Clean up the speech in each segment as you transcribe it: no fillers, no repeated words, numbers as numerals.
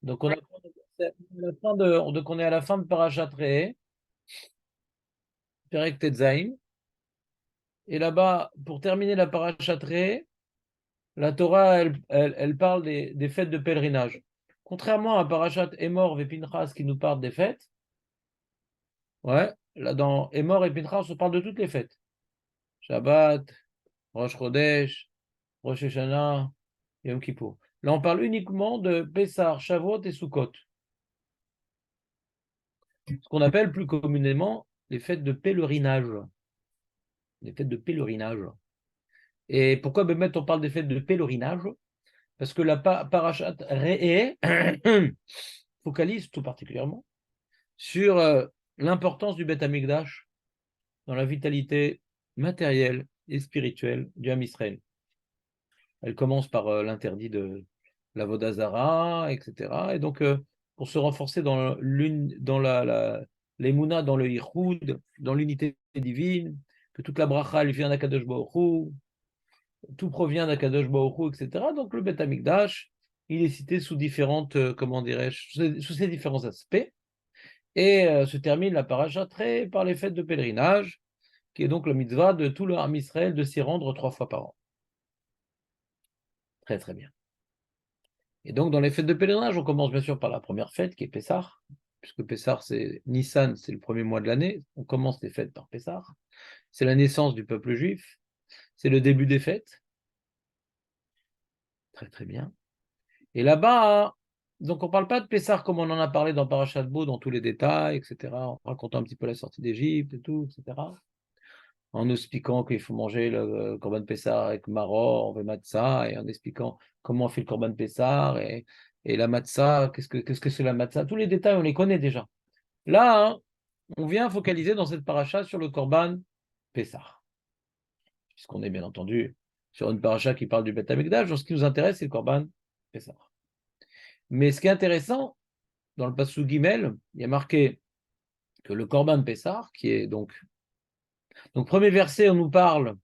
Donc, on est à la fin de Parashat Re'eh, Perek Tetzain. Et là-bas, pour terminer la Parashat Re'eh, la Torah, elle parle des fêtes de pèlerinage. Contrairement à Parashat Emor et Pinchas qui nous parlent des fêtes, ouais, là dans Emor et Pinchas, on parle de toutes les fêtes. Shabbat, Rosh Chodesh, Rosh Hashanah, Yom Kippour. Là, on parle uniquement de Pessah, Shavuot et Sukkot. Ce qu'on appelle plus communément les fêtes de pèlerinage. Les fêtes de pèlerinage. Et pourquoi Bémet, on parle des fêtes de pèlerinage? Parce que la Parashat Re'eh focalise tout particulièrement sur l'importance du Beth Amikdash dans la vitalité matérielle et spirituelle du Ham Israël. Elle commence par l'interdit de la Vodazara, etc. Et donc, pour se renforcer dans l'Emouna, dans le Yichud, dans l'unité divine, que toute la bracha, elle vient d'Akadosh Baruch Hu, tout provient d'Akadosh Baruch Hu, etc. Donc, le Beth Amikdash, il est cité sous différentes, comment dirais-je, sous ces différents aspects. Et se termine la paracha par les fêtes de pèlerinage, qui est donc la mitzvah de tout le Ham Israël de s'y rendre 3 fois par an. Très très bien. Et donc dans les fêtes de pèlerinage, on commence bien sûr par la première fête qui est Pessah, puisque Pessah c'est Nissan, c'est le premier mois de l'année. On commence les fêtes par Pessah. C'est la naissance du peuple juif. C'est le début des fêtes. Très très bien. Et là-bas, donc on ne parle pas de Pessah comme on en a parlé dans Parashat Bo, dans tous les détails, etc. En racontant un petit peu la sortie d'Égypte et tout, etc. En nous expliquant qu'il faut manger le Corban Pessah avec maror, avec matzah, et en expliquant comment on fait le Corban Pessah, et la matzah, qu'est-ce que c'est la matzah. Tous les détails, on les connaît déjà. Là, hein, on vient focaliser dans cette paracha sur le Corban Pessah, puisqu'on est bien entendu sur une paracha qui parle du Beth Amikdash, donc ce qui nous intéresse, c'est le Corban Pessah. Mais ce qui est intéressant, dans le Passou Gimel, il y a marqué que le Corban Pessah, qui est donc premier verset, on nous parle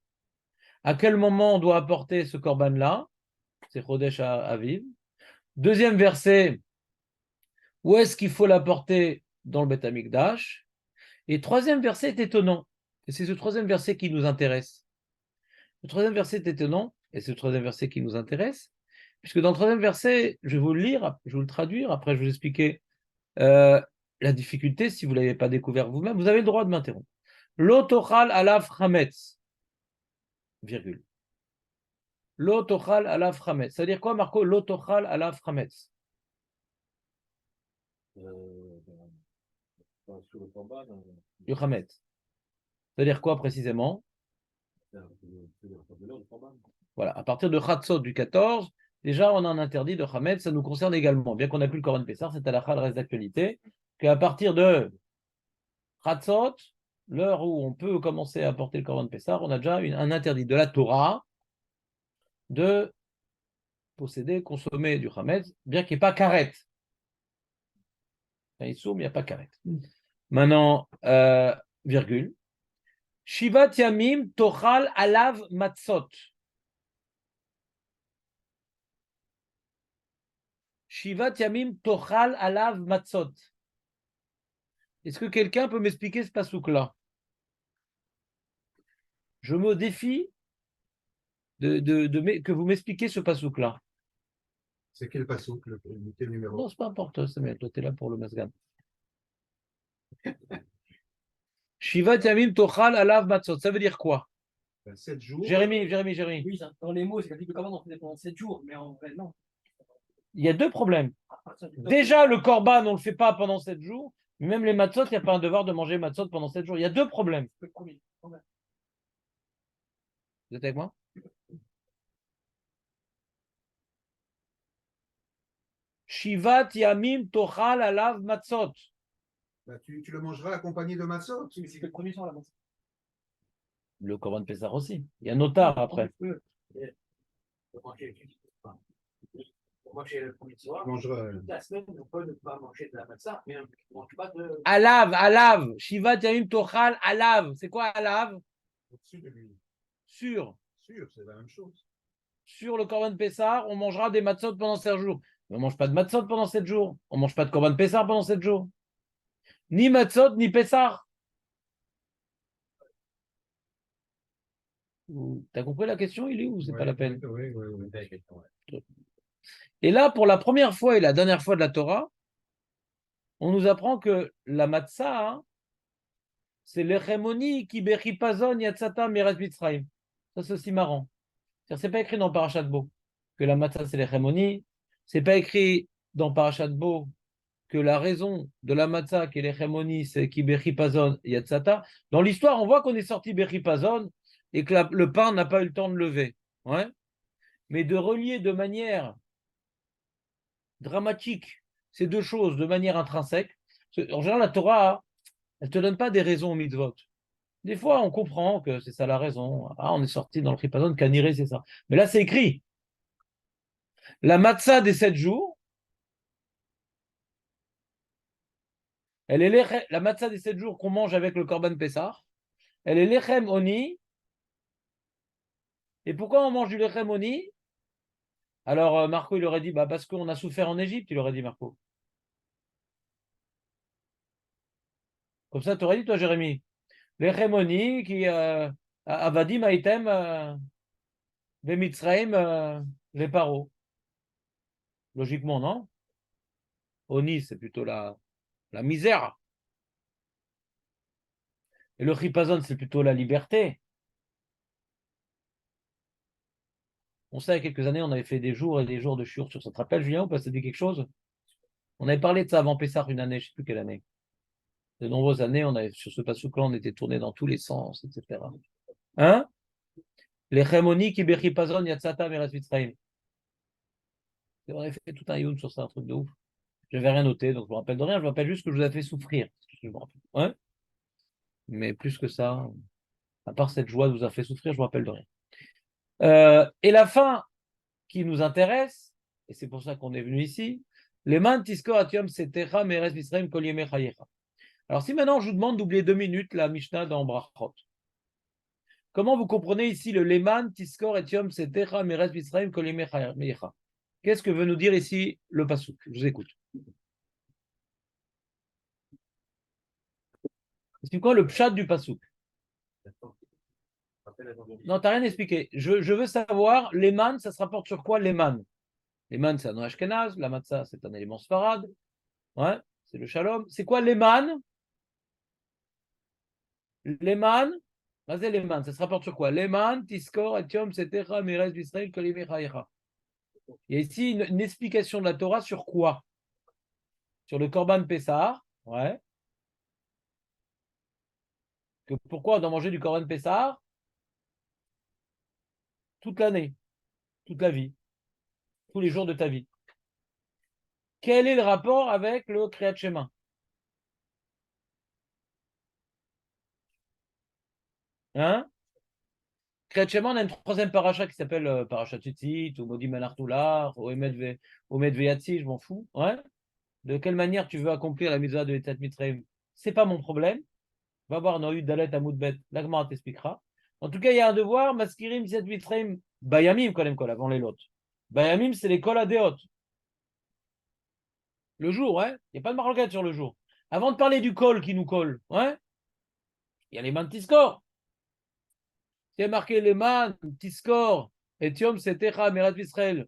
à quel moment on doit apporter ce Corban-là, c'est Chodesh Aviv. Deuxième verset, où est-ce qu'il faut l'apporter dans le Beth Amikdash? Et troisième verset est étonnant, et c'est ce troisième verset qui nous intéresse. Le troisième verset est étonnant, et c'est le troisième verset qui nous intéresse, puisque dans le troisième verset, je vais vous le lire, je vais vous le traduire, après je vais vous expliquer la difficulté, si vous ne l'avez pas découvert vous-même, vous avez le droit de m'interrompre. Lo tochal alav chametz, virgule. Lo tochal alav chametz. Ça veut dire quoi, Marco? Lo tochal alav chametz. Sur le corban, du chametz. C'est-à-dire quoi précisément? Voilà, à partir de Chatzot du 14, déjà on a un interdit de chametz, ça nous concerne également. Bien qu'on n'a plus le Corban Pessar, c'est à la reste d'actualité, qu'à partir de Chatzot, l'heure où on peut commencer à porter le Corban Pessar, on a déjà un interdit de la Torah de posséder, consommer du chametz, bien qu'il n'y ait pas karet. Il y a Issour, mais il n'y a pas karet. Maintenant, virgule. Shivat Yamim Tochal Alav Matzot. Shivat Yamim Tochal Alav Matzot. Est-ce que quelqu'un peut m'expliquer ce pasouk-là? Je me défie que vous m'expliquiez ce pasouk-là. C'est quel passouk, quel numéro? Non, c'est pas important, c'est bien. Toi, tu es là pour le masgan. Shivat Yamim Tochal Alav Matzot. Ça veut dire quoi? 7 jours. Jérémy. Oui, dans les mots, c'est dit que comment on faisait pendant 7 jours, mais en vrai, non. Il y a deux problèmes. Déjà, le korban, on ne le fait pas pendant 7 jours. Mais même les matzot, il n'y a pas un devoir de manger matzot pendant 7 jours. Il y a deux problèmes. Vous êtes avec moi? Shivat Yamim Tochal Alav Matzot. Bah, tu le mangeras accompagné de matzot. Mais c'est que le premier soir, la matzah. Le Corban Pessah aussi. Il y a Notar après. Manger le premier soir. Toute la semaine, on peut ne pas manger de la matzah, mais on ne mange pas de. Alav. Shivat Yamim Tochal Alav. C'est quoi Alav? Au-dessus de lui. Sur. Sûr, c'est la même chose. Sur le Corban Pessah, on mangera des matzot pendant 7 jours. On ne mange pas de matzot pendant 7 jours. On ne mange pas de korban pessar pendant 7 jours. Ni matzot, ni pessar. T'as compris la question, il est où? C'est pas la peine. Oui. Et là, pour la première fois et la dernière fois de la Torah, on nous apprend que la matzah, hein, c'est l'echemoni qui bechipazon yatzata mirat mitzrayim. Ça, c'est aussi marrant. C'est pas écrit dans Parashat Bo que la matzah, c'est l'echemoni. C'est pas écrit dans Parashat Bo que la raison de la matzah, qui est l'echemoni, c'est qui bechipazon yatzata. Dans l'histoire, on voit qu'on est sorti bechipazon et que le pain n'a pas eu le temps de lever. Ouais. Mais de relier de manière dramatique ces deux choses de manière intrinsèque. En général, la Torah, elle ne te donne pas des raisons au mitzvot. Des fois, on comprend que c'est ça la raison. Ah, on est sorti dans le Ripazon, Kaniré, c'est ça. Mais là, c'est écrit. La matzah des 7 jours, la matzah des 7 jours qu'on mange avec le Korban Pessah, elle est lechem oni. Et pourquoi on mange du lechem oni? Alors, Marco, il aurait dit, bah, parce qu'on a souffert en Égypte, il aurait dit, Marco. Comme ça, tu aurais dit, toi, Jérémy. Lechem oni, qui avadim aitem Mitzrayim, les paro. Logiquement, non? Oni, c'est plutôt la misère. Et le chipazon, c'est plutôt la liberté. On sait, il y a quelques années, on avait fait des jours et des jours de shiur sur ça. Tu te rappelles, Julien, ou pas? Ça dit quelque chose? On avait parlé de ça avant Pessah une année, je ne sais plus quelle année. De nombreuses années, on avait, sur ce passouk-là, on était tourné dans tous les sens, etc. Hein? Les chemoni qui bechipazon yatzata meres Mitzrayim. On avait fait tout un youn sur ça, un truc de ouf. Je n'avais rien noté, donc je me rappelle de rien. Je me rappelle juste que je vous ai fait souffrir. Je me rappelle. Ouais? Mais plus que ça, à part cette joie nous a fait souffrir, je ne me rappelle de rien. Et la fin qui nous intéresse, et c'est pour ça qu'on est venu ici, les man tiskor atiom setecha meres Misraim kol yemei chayecha. Alors si maintenant je vous demande d'oublier 2 minutes la Mishnah dans Brachot, comment vous comprenez ici le leman tiskor etiom setecha meres Misraim kol yemei chayecha? Qu'est-ce que veut nous dire ici le pasuk? Je vous écoute. C'est quoi le pshat du pasuk? Non, tu n'as rien expliqué. Je veux savoir, l'éman, ça se rapporte sur quoi l'éman? L'éman, c'est un nom ashkenaz, la matzah, c'est un élément sfarad. Ouais, c'est le shalom. C'est quoi l'éman? L'éman, vas-y l'éman, ça se rapporte sur quoi? L'éman, tiskor, etiom, setecha, mirez, d'Israël, kolimechaïcha. Il y a ici une explication de la Torah sur quoi? Sur le korban Pessah, ouais. Que pourquoi on doit manger du korban Pessah toute l'année, toute la vie, tous les jours de ta vie. Quel est le rapport avec le Kriyat Shema? Hein? Kriyat Shema, on a une troisième paracha qui s'appelle paracha Tzitzit, ou Modim Anartular, ou Omed Veyatzi, je m'en fous. Ouais? De quelle manière tu veux accomplir la mitzvah de l'Etat Mitzrayim? C'est pas mon problème. Va voir Noïd Dalet Amoudbet, l'Agmara t'expliquera. En tout cas, il y a un devoir, Maskirim Etat Mitzrayim, Bayamim, quand même, avant les lots. Bayamim, c'est les kol adéot. Le jour, ouais? Il n'y a pas de maroquette sur le jour. Avant de parler du col qui nous colle, ouais? Il y a les mantiskor. Il y a marqué les man, tiskor, etiom setecha, merat Israël.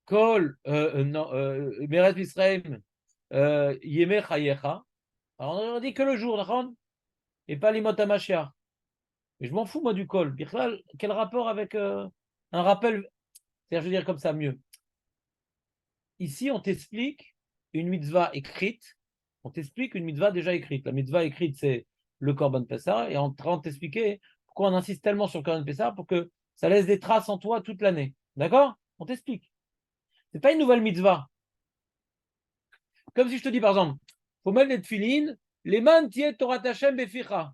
Kol, merat Israël, yemeh chayecha. Alors on aurait dit que le jour, d'accord? Et pas l'imot hamashia. Mais je m'en fous, moi, du col. Quel rapport avec un rappel? C'est-à-dire, je veux dire comme ça, mieux. Ici, on t'explique une mitzvah écrite. On t'explique une mitzvah déjà écrite. La mitzvah écrite, c'est le Korban Pessah. Et on train de t'expliquer pourquoi on insiste tellement sur le Korban Pessah pour que ça laisse des traces en toi toute l'année. D'accord? On t'explique. C'est pas une nouvelle mitzvah. Comme si je te dis, par exemple, il faut mettre les tefilines, les man tiet Torah Hashem beficha.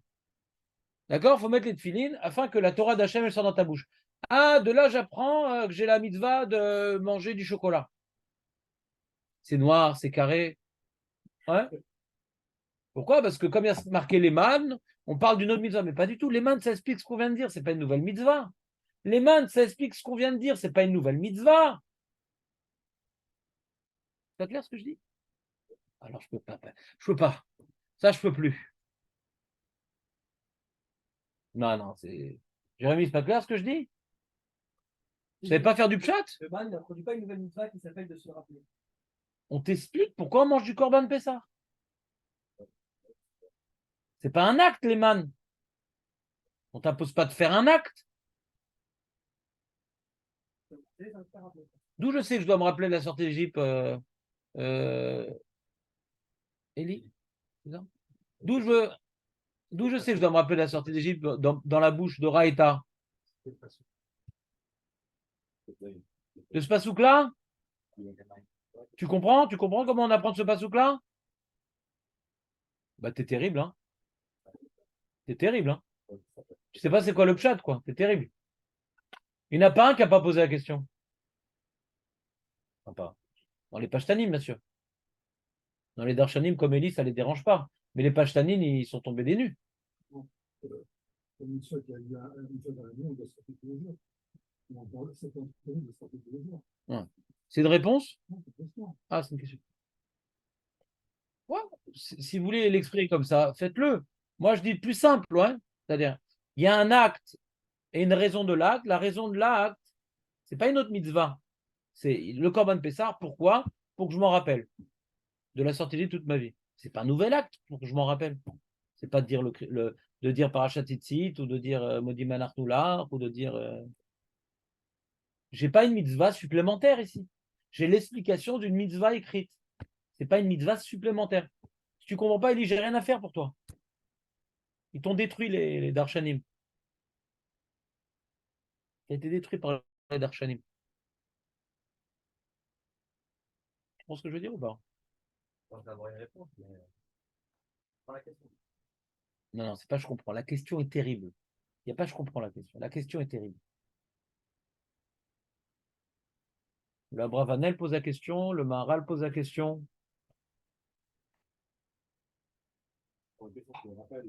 D'accord? Il faut mettre les tefilines afin que la Torah d'Hachem elle sorte dans ta bouche. Ah, de là, j'apprends que j'ai la mitzvah de manger du chocolat. C'est noir, c'est carré. Ouais. Pourquoi? Parce que comme il y a marqué les man, on parle d'une autre mitzvah, mais pas du tout. Les man, ça explique ce qu'on vient de dire, c'est pas une nouvelle mitzvah. Les man, ça explique ce qu'on vient de dire, c'est pas une nouvelle mitzvah. C'est pas clair ce que je dis? Alors, je peux pas. Je peux pas. Ça, je peux plus. Non, non, c'est. Jérémy, c'est pas clair ce que je dis? Vous savez pas faire du pchat? Le ban ne produit pas une nouvelle mitzvah qui s'appelle de se rappeler. On t'explique pourquoi on mange du Corban Pessah. C'est pas un acte, les man. On t'impose pas de faire un acte. D'où je sais que je dois me rappeler de la sortie d'Égypte, Élie, c'est ça? D'où je sais que je dois me rappeler de la sortie d'Égypte dans la bouche de Raïta. De ce pasouk-là? Tu comprends? Tu comprends comment on apprend de ce pasouk-là? Bah, t'es terrible, hein? T'es terrible, hein? Tu sais pas c'est quoi le pchat, quoi. T'es terrible. Il n'y en a pas un qui n'a pas posé la question. Enfin, pas. Dans les pashtanim, bien sûr. Dans les darshanim, comme Élie, ça ne les dérange pas. Mais les pashtanim, ils sont tombés des nues. Comme une fois qu'il y a eu une fois dans la nuit, on doit sortir tous les jours. C'est un de sortir tous les jours. Ouais. C'est une réponse? Non, c'est une question. Ah, c'est une question. Ouais. Si vous voulez l'exprimer comme ça, faites-le. Moi, je dis plus simple, ouais. C'est-à-dire, il y a un acte et une raison de l'acte. La raison de l'acte, c'est pas une autre mitzvah. C'est le Corban Pessah. Pourquoi? Pour que je m'en rappelle de la sortie de toute ma vie. C'est pas un nouvel acte pour que je m'en rappelle. C'est pas de dire de dire Parashat Tzitzit ou de dire Modi Manarnoular ou de dire. J'ai pas une mitzvah supplémentaire ici. J'ai l'explication d'une mitzvah écrite. C'est pas une mitzvah supplémentaire. Si tu comprends pas, Elie, j'ai rien à faire pour toi. Ils t'ont détruit les Darshanim. Tu as été détruit par les Darshanim. Tu comprends ce que je veux dire ou pas? Je pense avoir une réponse, mais pas la question. Non, non, c'est pas je comprends. La question est terrible. Il n'y a pas je comprends la question. La question est terrible. Le Abravanel pose la question, le Maharal pose la question. Pour une question que je me rappelle,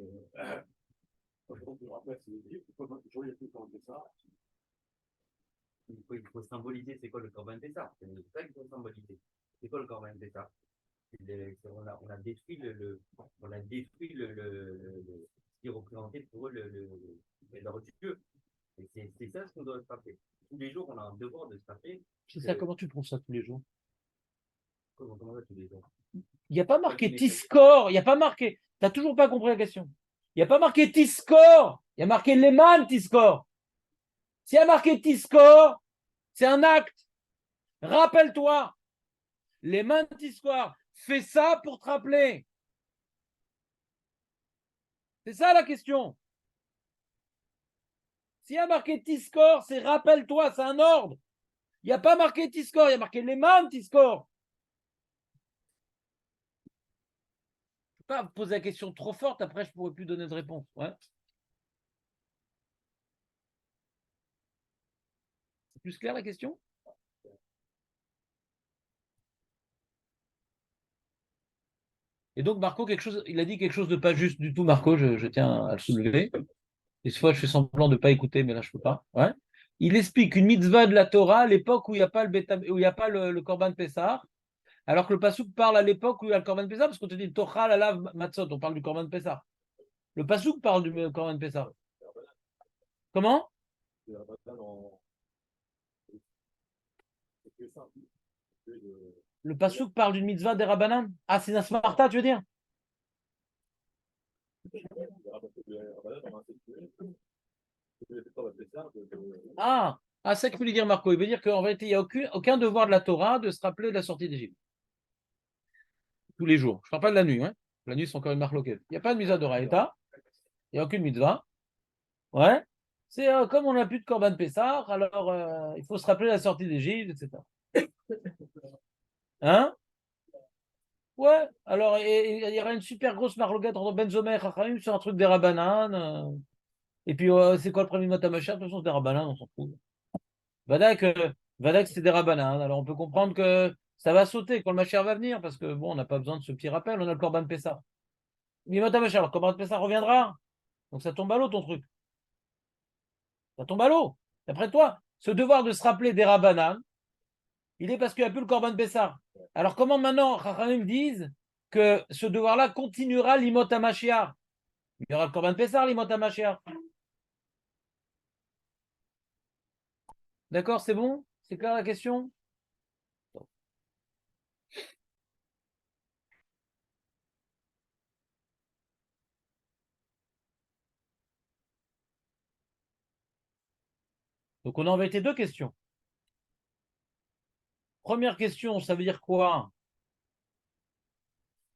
quand je me rappelle, c'est l'Égypte, pourquoi toujours il y a tout le temps de ça? Il faut symboliser c'est quoi le Corban Pessah. C'est ça qu'il faut symboliser. C'est quoi le Corban Pessah? On a détruit on a détruit ce qui représentait pour eux leur Dieu. Et c'est ça ce qu'on doit se rappeler. Tous les jours, on a un devoir de se rappeler. C'est ça, comment tu trouves ça tous les jours? Comment ça tous les jours? Il n'y a pas marqué Tiscor, il n'y a pas marqué. Tu n'as toujours pas compris la question. Il n'y a pas marqué Tiscor, il y a marqué Leman Tiscor. S'il y a marqué Tiscor, c'est un acte. Rappelle-toi, Leman Tiscor, fais ça pour te rappeler. C'est ça la question. S'il y a marqué Tiscor, c'est rappelle-toi, c'est un ordre. Il n'y a pas marqué Tiscor, il y a marqué Leman Tiscor. Je ne peux pas poser la question trop forte, après je ne pourrai plus donner de réponse. Ouais. C'est plus clair la question? Et donc Marco, il a dit quelque chose de pas juste du tout, Marco, je tiens à le soulever. Des fois, je fais semblant de ne pas écouter, mais là, je ne peux pas. Ouais. Il explique une mitzvah de la Torah à l'époque où il n'y a pas le Corban Pessah, alors que le Passouk parle à l'époque où il y a le Corban Pessah, parce qu'on te dit Tocha, Lalav, Matzot, on parle du Corban Pessah. Le Passouk parle du Corban Pessah. Comment? Le Passouk parle d'une mitzvah des Rabbanan. Ah, c'est Nasmarta, tu veux dire? Ah, c'est ça qu'il voulait dire Marco. Il veut dire qu'en vérité, il n'y a aucun devoir de la Torah de se rappeler de la sortie d'Égypte. Tous les jours. Je ne parle pas de la nuit. Hein. La nuit, c'est encore une marloquette. Il n'y a pas de mitzvah de Raïta. Il n'y a aucune mitzvah. Ouais. C'est comme on n'a plus de Corban Pessah, alors il faut se rappeler la sortie d'Égypte, etc. Hein? Ouais. Alors, il y aura une super grosse marloquette entre Benzomer et Chachamim sur un truc des Rabbanan. Et puis, c'est quoi le premier mot à ma chère? De toute façon, c'est des Rabbanan, on s'en fout. Vadak, c'est des Rabbanan. Alors, on peut comprendre que ça va sauter quand le Machère va venir, parce que bon, on n'a pas besoin de ce petit rappel, on a le Corban Pessah. Mais Mot à ma chère, le Corban Pessah reviendra. Donc, ça tombe à l'eau, ton truc. Ça tombe à l'eau. D'après toi, ce devoir de se rappeler des Rabbanan, Il est parce qu'il n'y a plus le Corban Pessah. Alors comment maintenant, Chachamim disent que ce devoir-là continuera l'imot HaMashiach? Il y aura le Corban Pessah, l'imot HaMashiach. D'accord, c'est bon? C'est clair la question? Donc on a embêté deux questions. Première question, ça veut dire quoi?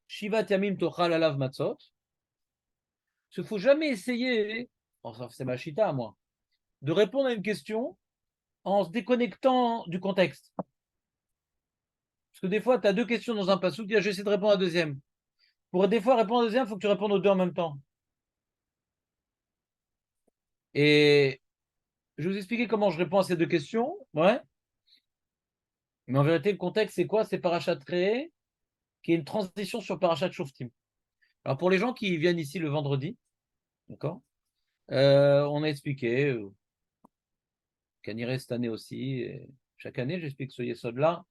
Shivat Yamim Tochal Alav Matzot. Il ne faut jamais essayer, enfin, c'est ma chita à moi, de répondre à une question en se déconnectant du contexte. Parce que des fois, tu as deux questions dans un passouk, tu dis, j'essaie de répondre à la deuxième. Pour des fois répondre à la deuxième, il faut que tu répondes aux deux en même temps. Et je vais vous expliquer comment je réponds à ces deux questions. Ouais. Mais en vérité, le contexte, c'est quoi? C'est Parashat Re'eh, qui est une transition sur Parashat Shoftim. Alors, pour les gens qui viennent ici le vendredi, d'accord, on a expliqué, Kaniré cette année aussi, et chaque année, j'explique ce Yesod-là.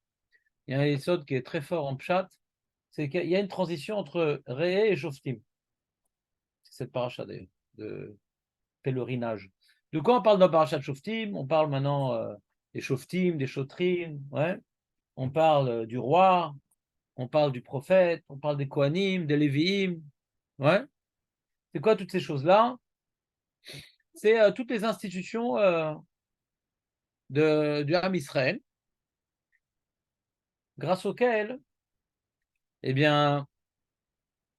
Il y a un Yesod qui est très fort en Pshat, c'est qu'il y a une transition entre Re'eh et Shoftim. C'est cette paracha d'ailleurs, de pèlerinage. De quoi on parle dans Parashat Shoftim? On parle maintenant des Shoftim, des Shotrim, ouais. On parle du roi, on parle du prophète, on parle des Kohanim, des Lévi'im, ouais. C'est quoi toutes ces choses-là? C'est toutes les institutions du Ham Israël, grâce auxquelles, eh bien,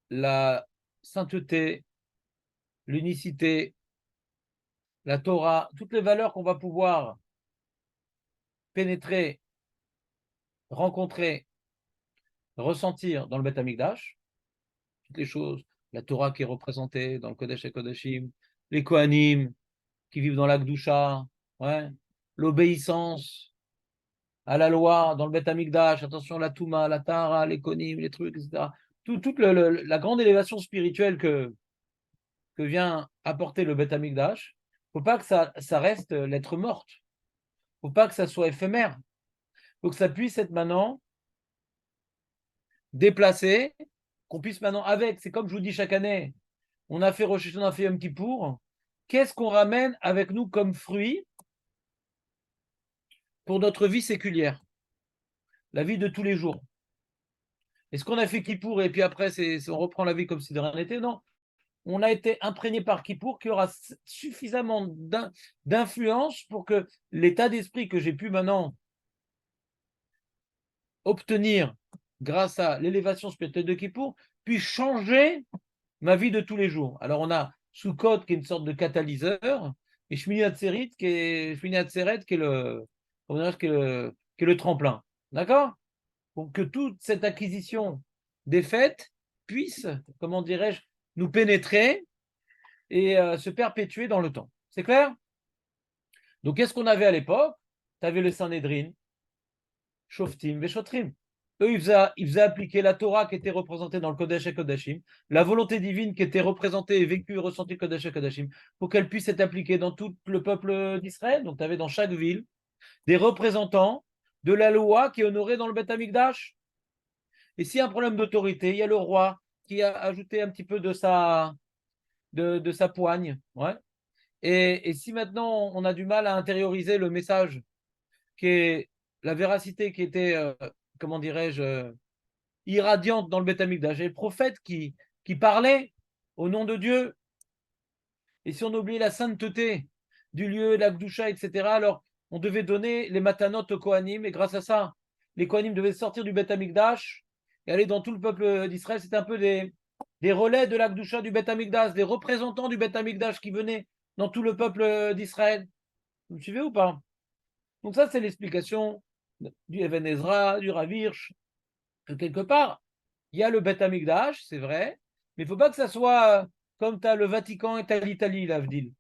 la sainteté, l'unicité, la Torah, toutes les valeurs qu'on va pouvoir pénétrer, rencontrer, ressentir dans le Beth Amikdash, toutes les choses, la Torah qui est représentée dans le Kodesh et Kodashim, les Kohanim qui vivent dans l'Akdusha, ouais, l'obéissance à la loi dans le Beth Amikdash, attention, la Touma, la Tara, les Kohanim, les trucs, etc. Toute la grande élévation spirituelle que vient apporter le Beth Amikdash, il ne faut pas que ça reste lettre morte. Il ne faut pas que ça soit éphémère. Il faut que ça puisse être maintenant déplacé, qu'on puisse maintenant avec, c'est comme je vous dis chaque année, on a fait Rosh Hashanah, on a fait Yom Kippour, qu'est-ce qu'on ramène avec nous comme fruit pour notre vie séculière, la vie de tous les jours? Est-ce qu'on a fait Kippour et puis après on reprend la vie comme si de rien n'était? Non. On a été imprégné par Kippour qui aura suffisamment d'influence pour que l'état d'esprit que j'ai pu maintenant obtenir grâce à l'élévation spirituelle de Kippour puisse changer ma vie de tous les jours. Alors on a Sukkot qui est une sorte de catalyseur et Shmini Atzeret qui est le tremplin. D'accord? Pour que toute cette acquisition des fêtes puisse, comment dirais-je, nous pénétrer et se perpétuer dans le temps. C'est clair? Donc, qu'est-ce qu'on avait à l'époque? Tu avais le Sanhédrin, Shoftim, Veshotrim. Eux, ils faisaient appliquer la Torah qui était représentée dans le Kodesh et Kodashim, la volonté divine qui était représentée et vécue et ressentie Kodesh et Kodashim, pour qu'elle puisse être appliquée dans tout le peuple d'Israël. Donc, tu avais dans chaque ville des représentants de la loi qui est honorée dans le Beth Amikdash. Et s'il y a un problème d'autorité, il y a le roi qui a ajouté un petit peu de sa poigne. Ouais. Et si maintenant on a du mal à intérioriser le message qui est la véracité qui était, comment dirais-je, irradiante dans le Beth Amikdash, et le prophète qui parlait au nom de Dieu, et si on oubliait la sainteté du lieu, la Gdusha, etc., alors on devait donner les matanot aux Kohanim, et grâce à ça, les Kohanim devaient sortir du Beth Amikdash et aller dans tout le peuple d'Israël. C'était un peu des relais de la Gdusha du Beth Amikdash, des représentants du Beth Amikdash qui venaient dans tout le peuple d'Israël. Vous me suivez ou pas? Donc ça, c'est l'explication du Even Ezra, du Rav Hirsch, que quelque part, il y a le Beth Amikdash, c'est vrai, mais il ne faut pas que ça soit comme tu as le Vatican et tu as l'Italie, l'Avdil.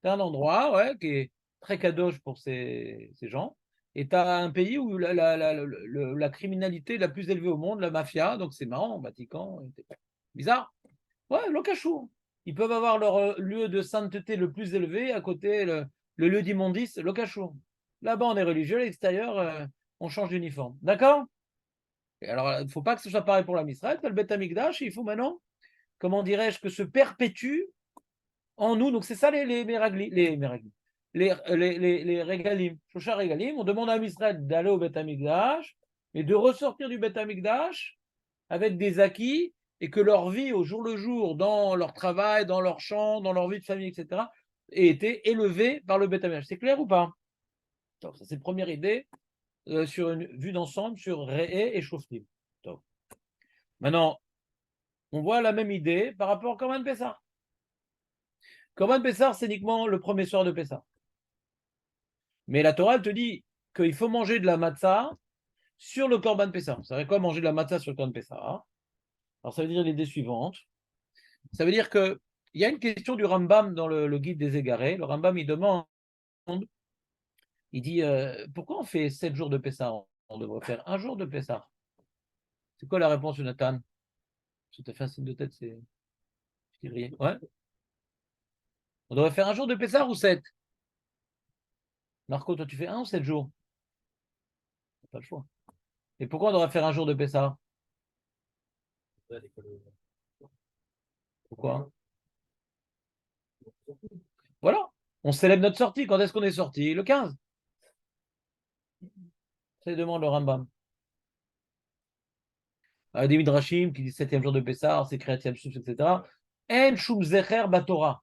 C'est un endroit ouais, qui est très kadosh pour ces gens, et tu as un pays où la criminalité la plus élevée au monde, la mafia, donc c'est marrant, Vatican, bizarre. Ouais, Lokachou. Ils peuvent avoir leur lieu de sainteté le plus élevé, à côté le lieu d'immondice, Lokachou. Là-bas, on est religieux, à l'extérieur, on change d'uniforme. D'accord? Et alors, il ne faut pas que ce soit pareil pour la Misraël, le Beth Amikdash, il faut maintenant, comment dirais-je, que se perpétue en nous. Donc, c'est ça les méraglimes, les régalim. Shosha régalim, on demande à Israël d'aller au Beth Amikdash et de ressortir du Beth Amikdash avec des acquis et que leur vie au jour le jour, dans leur travail, dans leur champ, dans leur vie de famille, etc., ait été élevée par le Beth Amikdash. C'est clair ou pas? Donc, ça, c'est la première idée sur une vue d'ensemble sur Re'e et Shoftim. Donc, maintenant, on voit la même idée par rapport à Korban Pessah. Korban Pessah, c'est uniquement le premier soir de Pessah. Mais la Torah, elle te dit qu'il faut manger de la matzah sur le Korban Pessah. Ça veut dire quoi manger de la matzah sur le Korban Pessah? Alors, ça veut dire l'idée suivante. Ça veut dire qu'il y a une question du Rambam dans le guide des égarés. Le Rambam, il demande, il dit, pourquoi on fait 7 jours de Pessah? On devrait faire un jour de Pessah. C'est quoi la réponse, Jonathan? Tu t'as fait un signe de tête, c'est... Ouais. On devrait faire un jour de Pessah ou 7? Marco, toi, tu fais 1 ou 7 jours? Pas le choix. Et pourquoi on devrait faire un jour de Pessah? Pourquoi? Voilà. On célèbre notre sortie. Quand est-ce qu'on est sorti? Le 15. Ça demande le Rambam. Des Midrashim qui dit 7e jour de Pessah, c'est Kriyat Souf, etc. En Shum Zecher Batora.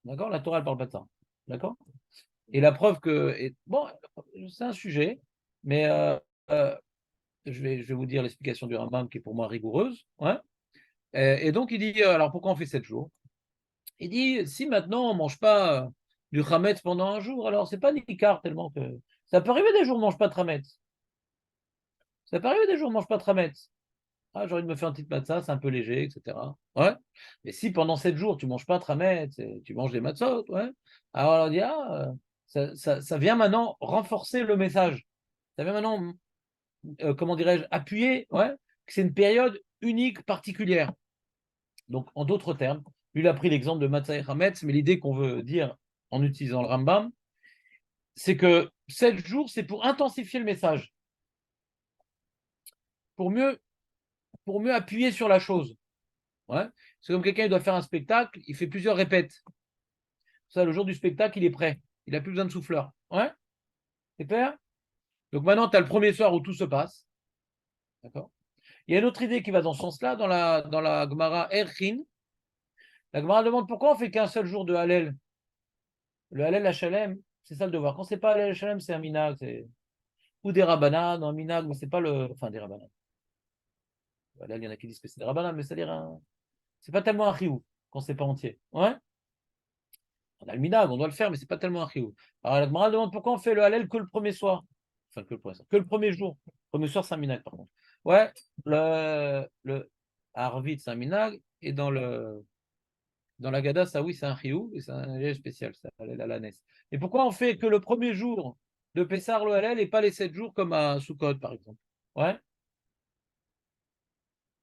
D'accord? La Torah, elle parle pas de ça. D'accord? Et la preuve que. Bon, c'est un sujet, mais je vais vous dire l'explication du Rambam qui est pour moi rigoureuse. Ouais. Et donc, il dit alors pourquoi on fait 7 jours? Il dit si maintenant on ne mange pas du Hametz pendant un jour, alors c'est pas Nikar tellement que. Ça peut arriver des jours où on ne mange pas de Hametz. Ça peut arriver des jours où on ne mange pas de Hametz. Ah, j'ai envie de me faire un petit matzah, c'est un peu léger, etc. Ouais. Mais si pendant 7 jours, tu ne manges pas de Hametz, tu manges des matzot, ouais. Alors on dit, ça vient maintenant renforcer le message. Ça vient maintenant, comment dirais-je, appuyer, ouais, que c'est une période unique, particulière. Donc, en d'autres termes, lui, il a pris l'exemple de matzah et Hametz, mais l'idée qu'on veut dire en utilisant le Rambam, c'est que 7 jours, c'est pour intensifier le message. Pour mieux appuyer sur la chose. Ouais. C'est comme quelqu'un qui doit faire un spectacle, il fait plusieurs répètes. Ça, le jour du spectacle, il est prêt. Il n'a plus besoin de souffleur. Ouais. C'est clair? Donc maintenant, tu as le premier soir où tout se passe. D'accord? Il y a une autre idée qui va dans ce sens-là, dans la Gemara Erchin. La Gemara demande pourquoi on fait qu'un seul jour de Hallel. Le Hallel Hachalem, c'est ça le devoir. Quand c'est pas Hallel Hachalem, c'est un minag. Ou des Rabbanan, un minag, mais c'est pas le. Enfin, des Rabbanan. Là, il y en a qui disent que c'est des Rabbanan, mais c'est-à-dire c'est pas tellement un riou quand c'est pas entier. Ouais? On a le minag, on doit le faire, mais c'est pas tellement un riou. Alors la Gemara demande pourquoi on fait le Hallel que le premier soir. Enfin, que le premier soir. Que le premier jour. Le premier soir, c'est un minag, par contre. Ouais, le Arvit, c'est un minag, et dans la Gada, ça oui, c'est un riou, et c'est un Hallel spécial, ça, Hallel à l'ânesse. Et pourquoi on fait que le premier jour de Pessar le Hallel et pas les 7 jours comme à Sukkot, par exemple? Ouais?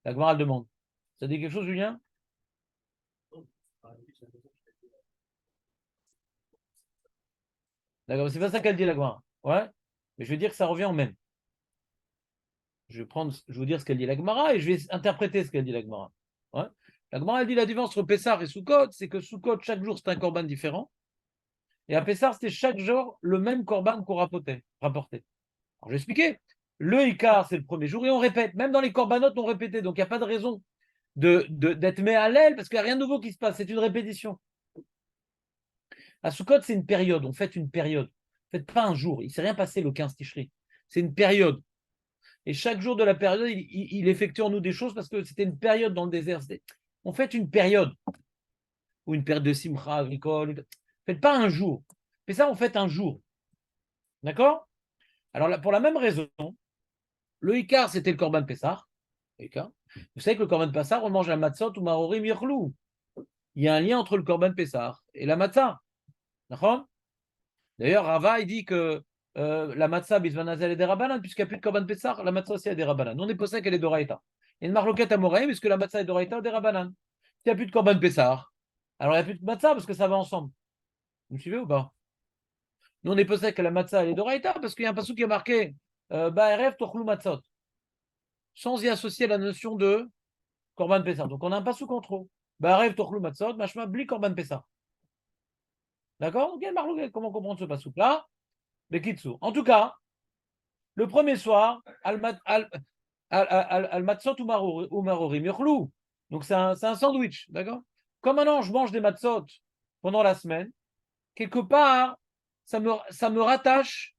La Gemara le demande. Ça dit quelque chose, Julien? D'accord, c'est pas ça qu'elle dit, la Gemara. Ouais? Mais je veux dire que ça revient au même. Je vais vous dire ce qu'elle dit la Gemara et je vais interpréter ce qu'elle dit la Gemara. Ouais? La Gemara, elle dit la différence entre Pessar et Sukkot, c'est que Sukkot, chaque jour, c'est un korban différent. Et à Pessar, c'était chaque jour le même korban qu'on rapportait. Alors, je vais expliquer. Le Icar, c'est le premier jour et on répète. Même dans les korbanot, on répétait. Donc, il n'y a pas de raison d'être mis à l'aile parce qu'il n'y a rien de nouveau qui se passe. C'est une répétition. À Sukkot, c'est une période. On fait une période. Faites pas un jour. Il ne s'est rien passé le 15 Tishri. C'est une période. Et chaque jour de la période, il effectue en nous des choses parce que c'était une période dans le désert. On fait une période. Ou une période de simcha, agricole. Faites pas un jour. Mais ça, on fait un jour. D'accord? Alors, là, pour la même raison, le Icar, c'était le Korban Pessah. Vous savez que le Korban Pessah, on mange la matzot ou marorim yochlou. Il y a un lien entre le Korban Pessah et la matzah. D'accord? D'ailleurs, Rava, il dit que la matzah, bisvanazel est des rabanan, puisqu'il n'y a plus de Korban Pessah, la matzah aussi est des rabanan. On est posé qu'elle est d'oraïta. Il y a une marloquette à Moraïm, puisque la matzah est d'oraïta ou des rabanan. S'il n'y a plus de Korban Pessah, alors il n'y a plus de matzah, parce que ça va ensemble. Vous me suivez ou pas? Nous, on est posé que la matzah, elle est d'oraïta, parce qu'il y a un passage qui a marqué Ba'erev tochlu matzot, sans y associer la notion de korban pessah. Donc, on a un passage en trop. Ba'erev tochlu matzot, machma bli korban pessah. D'accord? Comment comprendre ce passage-là? Bekitsu. En tout cas, le premier soir, al-matzot ou marorim yochlou. Donc, c'est un sandwich. D'accord? Comme maintenant, je mange des matzot pendant la semaine, quelque part, ça me rattache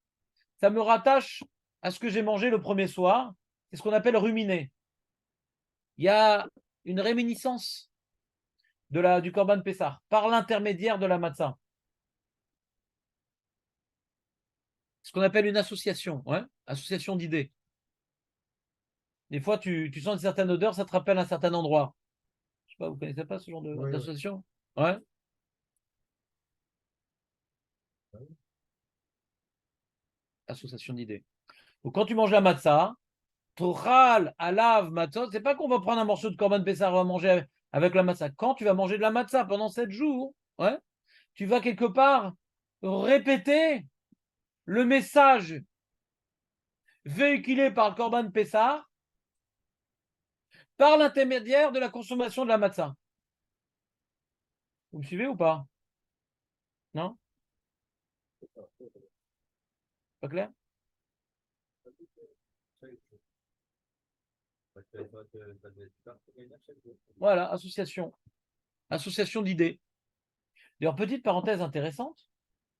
à ce que j'ai mangé le premier soir. C'est ce qu'on appelle ruminer. Il y a une réminiscence du korban pessah par l'intermédiaire de la matzah. Ce qu'on appelle une association, ouais, association d'idées. Des fois, tu sens une certaine odeur, ça te rappelle un certain endroit. Je sais pas, vous connaissez pas ce genre d'association? Ouais. Association d'idées. Donc, quand tu manges la matzah, Tochal, alav, matzot, c'est pas qu'on va prendre un morceau de korban pessah, on va manger avec la matzah. Quand tu vas manger de la matzah pendant 7 jours, ouais, tu vas quelque part répéter le message véhiculé par le korban pessah par l'intermédiaire de la consommation de la matzah. Vous me suivez ou pas? Non? Pas clair? Voilà, association. Association d'idées. D'ailleurs, petite parenthèse intéressante.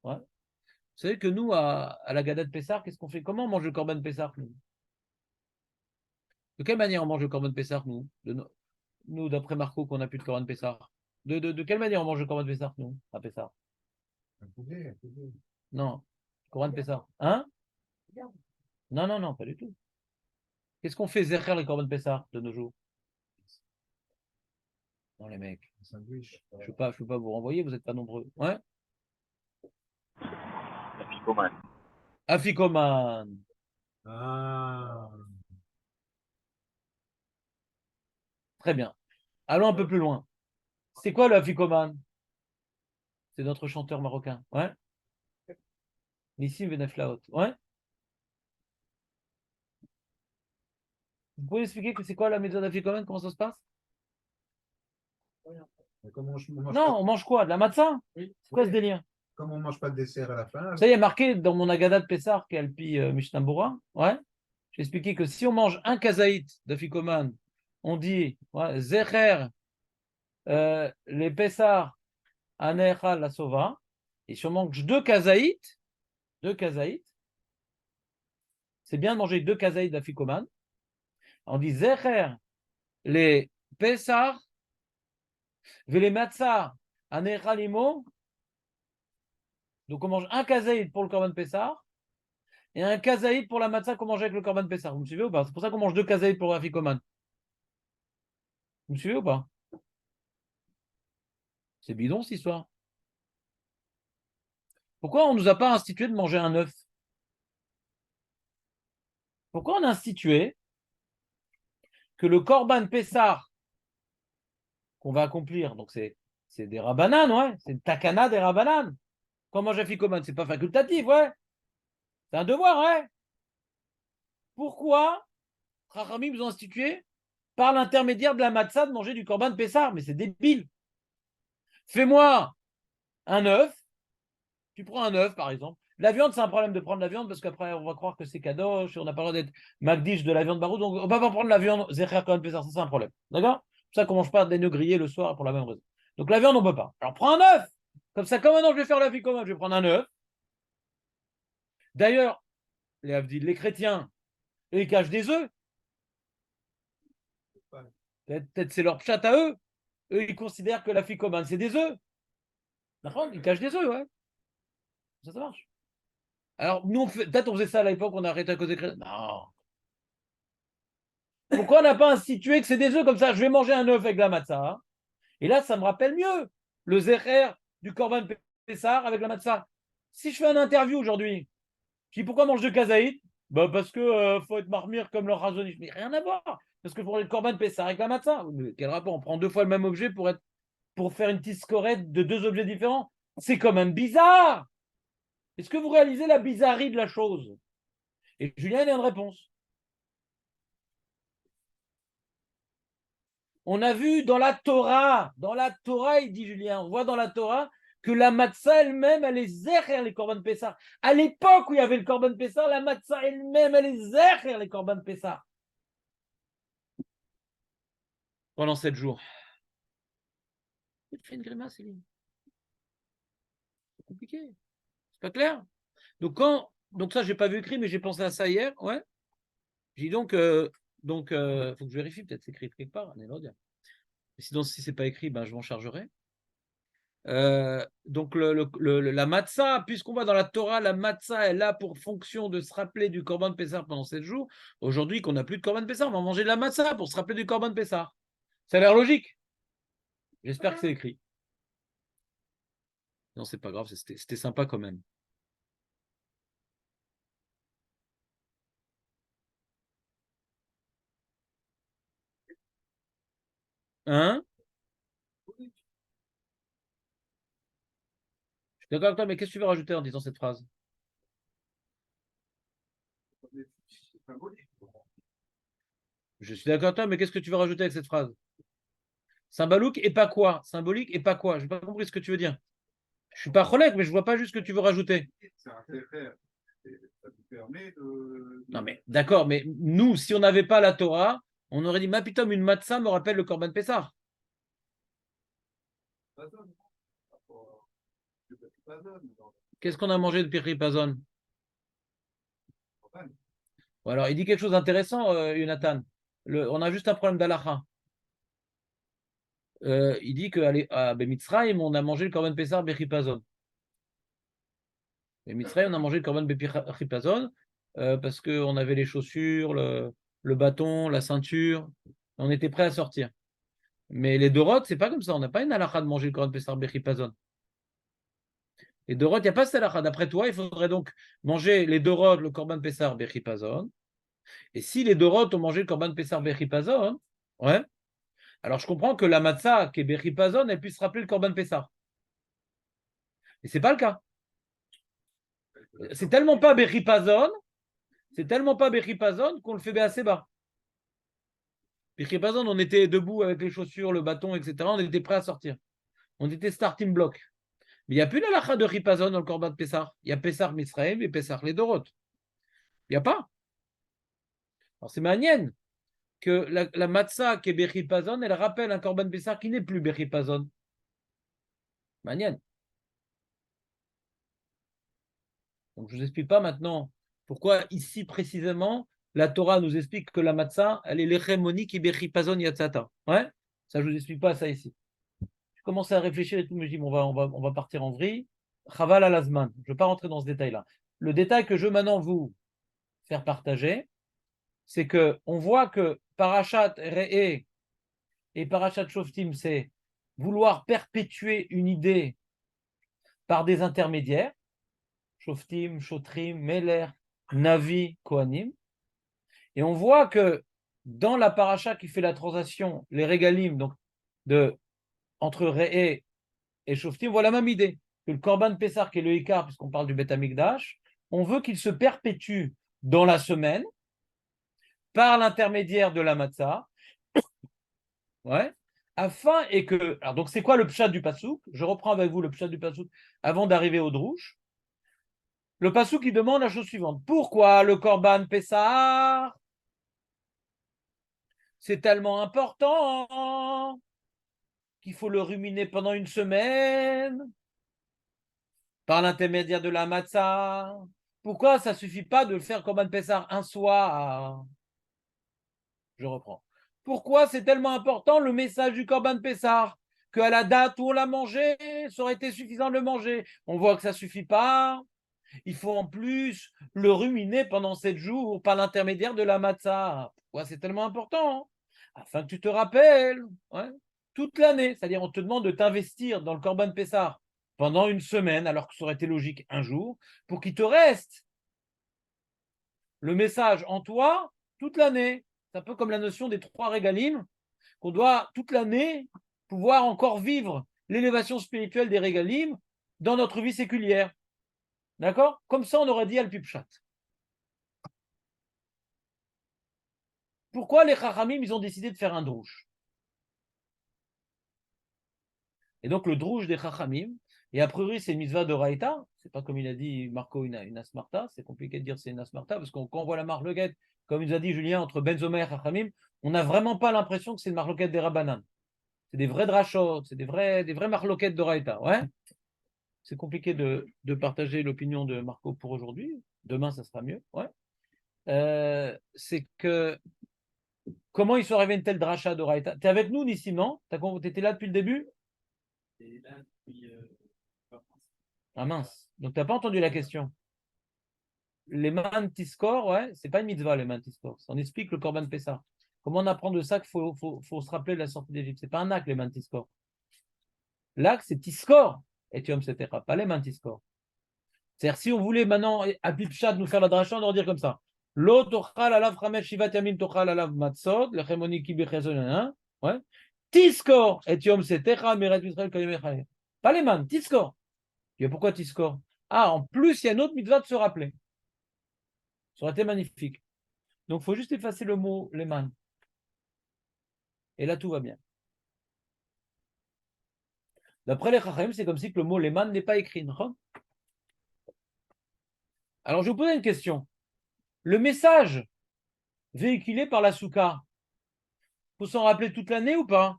Ouais. Vous savez que nous, à la Gada de Pessah, qu'est-ce qu'on fait? Comment on mange le korban Pessah, nous? De quelle manière on mange le korban Pessah, nous? Nous, d'après Marco, qu'on n'a plus de korban Pessah. De quelle manière on mange le korban Pessah, nous, à Pessah? Un poulet. Non, korban Pessah. Hein? Non, non, non, pas du tout. Qu'est-ce qu'on fait Zecher les korban Pessah de nos jours? Non, les mecs. Un sandwich. Je ne peux pas vous renvoyer, vous n'êtes pas nombreux. Ouais? Afikoman. Afikoman. Ah. Très bien. Allons un peu plus loin. C'est quoi le Afikoman? C'est notre chanteur marocain. Ouais? Nissim Veneflaot. Ouais? Vous pouvez expliquer que c'est quoi la méthode d'Afikoman? Comment ça se passe? Comment on mange Non, on mange quoi? De la matzah? Oui. C'est quoi ce délire? Comme on ne mange pas de dessert à la fin. Ça y est, marqué dans mon Agada de Pessah, qui est Alpi Mishnah. Ouais? J'ai expliqué que si on mange un kazaït d'Afikoman, on dit ouais, Zecher les Pessah Anecha la Sova. Et si on mange deux kazaït, c'est bien de manger deux kazaït d'Afikoman. On dit Zecher les Pessah Vele Matzah Anecha Limo. Donc on mange un kazaït pour le korban Pessah et un kazaït pour la matzah qu'on mange avec le korban Pessah. Vous me suivez ou pas? C'est pour ça qu'on mange deux kazaït pour l'afikoman. Vous me suivez ou pas? C'est bidon cette histoire. Pourquoi on ne nous a pas institué de manger un œuf? Pourquoi on a institué que le korban Pessah qu'on va accomplir, donc c'est des rabbanan, ouais, c'est une takana des rabbanan. Quand on mange afikoman, c'est pas facultatif, ouais. C'est un devoir, ouais. Pourquoi Chachamim nous ont institué par l'intermédiaire de la matzah de manger du korban Pessah? Mais c'est débile. Fais-moi un œuf. Tu prends un œuf, par exemple. La viande, c'est un problème de prendre la viande parce qu'après, on va croire que c'est kadosh, on n'a pas le droit d'être magdish de la viande barou, donc on ne va pas prendre la viande zecher korban Pessah, ça c'est un problème. D'accord? C'est pour ça qu'on ne mange pas d'agneau grillé le soir pour la même raison. Donc la viande, on ne peut pas. Alors prends un œuf. Comme ça, comme maintenant je vais faire la vie commune, je vais prendre un œuf. D'ailleurs, les chrétiens, ils cachent des œufs. Peut-être c'est leur pchat à eux. Eux, ils considèrent que la fille commune, c'est des œufs. D'accord? Ils cachent des œufs, ouais. Ça marche. Alors, nous, peut-être on faisait ça à l'époque, on a arrêté à cause des chrétiens. Non. Pourquoi on n'a pas institué que c'est des œufs comme ça? Je vais manger un œuf avec la matzah. Et là, ça me rappelle mieux le zecher du korban Pessah avec la matzah. Si je fais une interview aujourd'hui, je dis pourquoi mange de kazaït? Bah parce que faut être marmire comme le razonif. Mais rien à voir. Parce que pour le korban Pessah avec la matzah. Quel rapport? On prend deux fois le même objet pour faire une tiscorette de deux objets différents. C'est quand même bizarre. Est-ce que vous réalisez la bizarrerie de la chose? Et Julien, il a une réponse. On a vu dans la Torah, il dit Julien, on voit dans la Torah que la matzah elle-même, elle est zécher les korban Pessah. À l'époque où il y avait le korban Pessah, la matzah elle-même, elle est zécher les korban Pessah. Pendant 7 jours. Tu fais une grimace, Céline. C'est compliqué. C'est pas clair. Donc ça, j'ai pas vu écrit, mais j'ai pensé à ça hier. Ouais. J'ai dit donc, faut que je vérifie, peut-être c'est écrit quelque part. Sinon, si c'est pas écrit, ben, je m'en chargerai. Donc la matzah, puisqu'on va dans la Torah, la matzah est là pour fonction de se rappeler du korban de Pessah pendant 7 jours. Aujourd'hui, qu'on n'a plus de korban de Pessah, on va manger de la matzah pour se rappeler du korban de Pessah. Ça a l'air logique. J'espère que c'est écrit. Non, c'est pas grave, c'était sympa quand même. Hein? Je suis d'accord avec toi, mais qu'est-ce que tu veux rajouter en disant cette phrase? Je suis d'accord avec toi, mais qu'est-ce que tu veux rajouter avec cette phrase? Symbolique et pas quoi? Symbolique et pas quoi? Je n'ai pas compris ce que tu veux dire. Je suis pas relègue, mais je vois pas juste ce que tu veux rajouter. Ça nous permet de... Non, mais d'accord, mais nous, si on n'avait pas la Torah, on aurait dit, ma putain, une matzah me rappelle le Korban Pessah. Qu'est-ce qu'on a mangé de Piripazon? Alors, il dit quelque chose d'intéressant, Jonathan. On a juste un problème d'alacha. Il dit qu'à Mitzrayim, on a mangé le Korban Pessah Bechipazon. Et Mitzrayim, on a mangé le Korban Bechipazon parce qu'on avait les chaussures, le bâton, la ceinture. On était prêt à sortir. Mais les Dorot, c'est pas comme ça. On n'a pas une halakha de manger le Korban Pessah Bechipazon. Les Dorot, il n'y a pas cette halakha. D'après toi, il faudrait donc manger les Dorot, le Korban Pessah Bechipazon. Et si les Dorot ont mangé le Korban Pessah Bechipazon, ouais, alors je comprends que la matzah qui est Bechipazon, elle puisse rappeler le Korban Pessah. Mais ce n'est pas le cas. C'est tellement pas Bechipazon, qu'on le fait assez bas. Bechipazon, on était debout avec les chaussures, le bâton, etc. On était prêt à sortir. On était starting block. Mais il n'y a plus l'halakha de Ripazon dans le Korban de Pessah. Il y a Pessah Mitzrayim et Pessah les Dorot. Il n'y a pas. Alors c'est manienne que la matzah qui est Bechipazon, elle rappelle un Korban Pessah qui n'est plus Bechipazon. Manienne. Donc je ne vous explique pas maintenant pourquoi ici précisément la Torah nous explique que la matzah, elle est l'echemoni qui Bechipazon yatzata. Ouais, ça je ne vous explique pas ça ici. Je commençais à réfléchir et tout, mais je dis bon, on va partir en vrille. Chaval al azman. Je ne veux pas rentrer dans ce détail-là. Le détail que je veux maintenant vous faire partager, c'est que on voit que Parashat Re'eh et Parashat Shoftim, c'est vouloir perpétuer une idée par des intermédiaires, Shoftim, Shotrim, Meler, Navi, Kohanim. Et on voit que dans la paracha qui fait la transition, les régalim, donc entre Re'eh et Shoftim, voilà la même idée. Que le Korban Pessah, qui est le Ikar, puisqu'on parle du Beth Amikdash, on veut qu'il se perpétue dans la semaine par l'intermédiaire de la matzah. Ouais. Afin et que. Alors, donc, c'est quoi le pshat du pasouk? Je reprends avec vous le pshat du pasouk avant d'arriver au drouche. Le pasouk, il demande la chose suivante. Pourquoi le Korban Pessah, c'est tellement important qu'il faut le ruminer pendant une semaine par l'intermédiaire de la matzah? Pourquoi ça ne suffit pas de le faire Korban Pessah un soir? Je reprends. Pourquoi c'est tellement important le message du Korban Pessah qu'à la date où on l'a mangé, ça aurait été suffisant de le manger? On voit que ça ne suffit pas. Il faut en plus le ruminer pendant 7 jours par l'intermédiaire de la matzah. Pourquoi c'est tellement important? Afin que tu te rappelles, ouais, toute l'année. C'est-à-dire, on te demande de t'investir dans le Korban Pessah pendant une semaine, alors que ça aurait été logique un jour, pour qu'il te reste le message en toi toute l'année. C'est un peu comme la notion des 3 régalim, qu'on doit toute l'année pouvoir encore vivre l'élévation spirituelle des régalim dans notre vie séculière. D'accord? Comme ça, on aurait dit Al-Pipchat. Pourquoi les Chachamim, ils ont décidé de faire un drouche? Et donc, le drouche des Chachamim, et a priori, c'est une mitzvah de Raïta, c'est pas comme il a dit Marco, une asmarta, c'est compliqué de dire c'est une asmarta, parce qu'on quand on voit la marloquette, comme il nous a dit Julien, entre Benzomer et Chachamim, on n'a vraiment pas l'impression que c'est une marloquette des Rabbanan. C'est des vrais drachot, c'est des vrais marloquettes de Raïta. Ouais. C'est compliqué de partager l'opinion de Marco pour aujourd'hui. Demain, ça sera mieux. Ouais. C'est que comment ils sont arrivés à une telle dracha de Raïta? Tu es avec nous, Nissim, non? Tu étais là depuis le début? Ah mince. Donc, tu n'as pas entendu la question. Les mantiskor, ouais, c'est pas une mitzvah, les mantiskor. On explique le Korban Pessah. Comment on apprend de ça qu'il faut se rappeler de la sortie d'Égypte? C'est pas un acte, les mantiskor. L'acte, c'est tiskor. Et tu c'était pas les mantiskor. C'est-à-dire, si on voulait maintenant, à Pipchat, nous faire la dracha, on aurait dire comme ça. Lo tochal alav chamesh shivat yamim tochal alav matzot, lechemoni ki bechezon, ouais. Tiskor, et yom setecha, meret Israël kayom echayim. Pas les man, tiskor. Et pourquoi tiskor? Ah, en plus, il y a une autre mitzvah de se rappeler. Ça aurait été magnifique. Donc, il faut juste effacer le mot les man. Et là, tout va bien. D'après les Chachamim, c'est comme si que le mot les man n'est pas écrit. Alors, je vous pose une question. Le message véhiculé par la souka, il faut s'en rappeler toute l'année ou pas?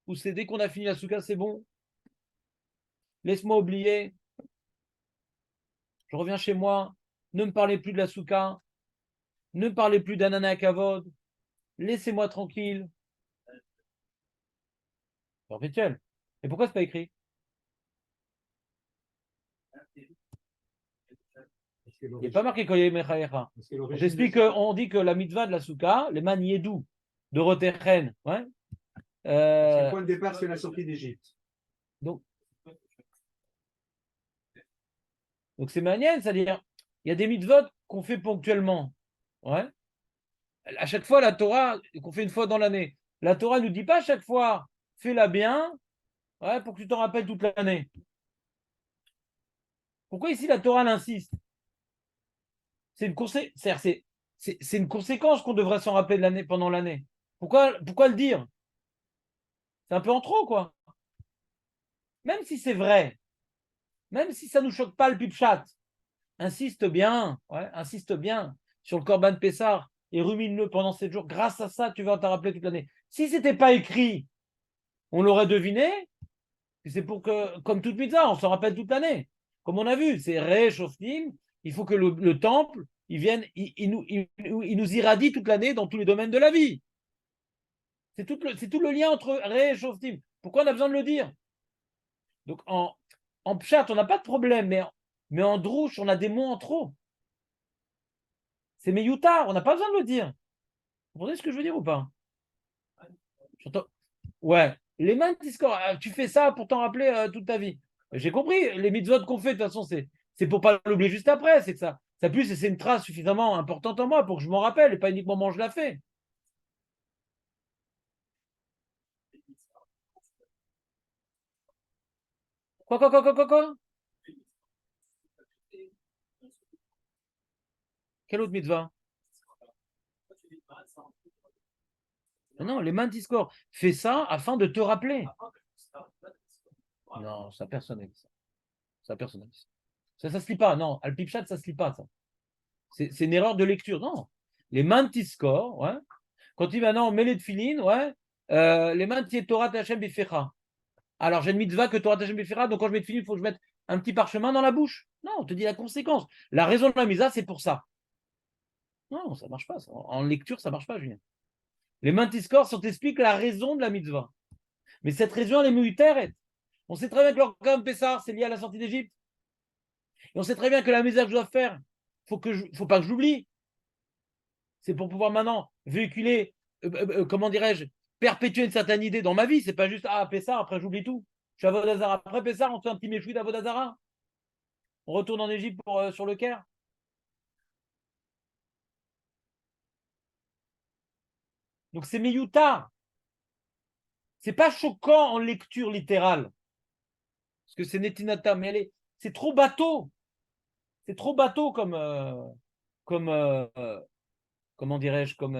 Ou c'est dès qu'on a fini la souka, c'est bon? Laisse-moi oublier. Je reviens chez moi. Ne me parlez plus de la souka. Ne me parlez plus d'Anana Kavod. Laissez-moi tranquille. Perpétuel. Et pourquoi c'est pas écrit? Il n'est pas marqué Koye Mechayecha. J'explique qu'on dit que la mitzvah de la souka, les man yedou, de Rotechen, ouais. C'est le point de départ, c'est la sortie d'Égypte. Donc c'est manière, c'est-à-dire, il y a des mitzvot qu'on fait ponctuellement. Ouais. À chaque fois, la Torah, qu'on fait une fois dans l'année, la Torah ne nous dit pas à chaque fois, fais-la bien, ouais, pour que tu t'en rappelles toute l'année. Pourquoi ici la Torah l'insiste? C'est une conséquence qu'on devrait s'en rappeler de l'année pendant l'année. Pourquoi le dire? C'est un peu en trop, quoi. Même si c'est vrai, même si ça ne nous choque pas le pipchat, insiste bien sur le Corban Pessar et rumine-le pendant 7 jours. Grâce à ça, tu vas t'en rappeler toute l'année. Si ce n'était pas écrit, on l'aurait deviné. C'est pour que, comme toute mitzvah, on s'en rappelle toute l'année. Comme on a vu, c'est Ré-Shoftim. Il faut que le temple, il nous irradie toute l'année dans tous les domaines de la vie. C'est tout le lien entre Ré et Shoftim. Pourquoi on a besoin de le dire? Donc, en pshat, on n'a pas de problème, mais en drouche, on a des mots en trop. C'est meyoutar, on n'a pas besoin de le dire. Vous comprenez ce que je veux dire ou pas? Ouais. Les mains de tu fais ça pour t'en rappeler toute ta vie. J'ai compris. Les mitzvot qu'on fait, de toute façon, c'est pour pas l'oublier juste après. C'est que ça plus, c'est une trace suffisamment importante en moi pour que je m'en rappelle et pas uniquement moi je la fais. Quoi? Quelle autre mitzvah? Non, les mains Discord. Fais ça afin de te rappeler. Non, ça personne n'a dit ça. Ça personne n'a dit ça. Ça se lit pas. Non, Al-Pipchat, ça se lit pas, ça. C'est une erreur de lecture. Non. Les mains Discord, ouais. Quand il dit maintenant, on met les tefilines, ouais. Les mains Torah Tachem Bifecha. Alors, j'ai une mitzvah que Torah Tachem Bifecha, donc quand je mets tefilines, il faut que je mette un petit parchemin dans la bouche. Non, on te dit la conséquence. La raison de la mitzvah, c'est pour ça. Non, ça ne marche pas. Ça. En lecture, ça ne marche pas, Julien. Les mantiscores sont expliquent la raison de la mitzvah. Mais cette raison, elle est militaire. On sait très bien que l'organe Pessar, c'est lié à la sortie d'Égypte. Et on sait très bien que la mitzvah que je dois faire, il ne faut pas que j'oublie. C'est pour pouvoir maintenant véhiculer, comment dirais-je, perpétuer une certaine idée dans ma vie. C'est pas juste, Pessar, après j'oublie tout. Je suis à Vodazara. Après Pessar, on fait un petit méchoui d'Avodazara. On retourne en Égypte sur le Caire. Donc c'est Miyuta. C'est pas choquant en lecture littérale. parce que c'est Netinata, mais c'est trop bateau. C'est trop bateau comme comment dirais-je, comme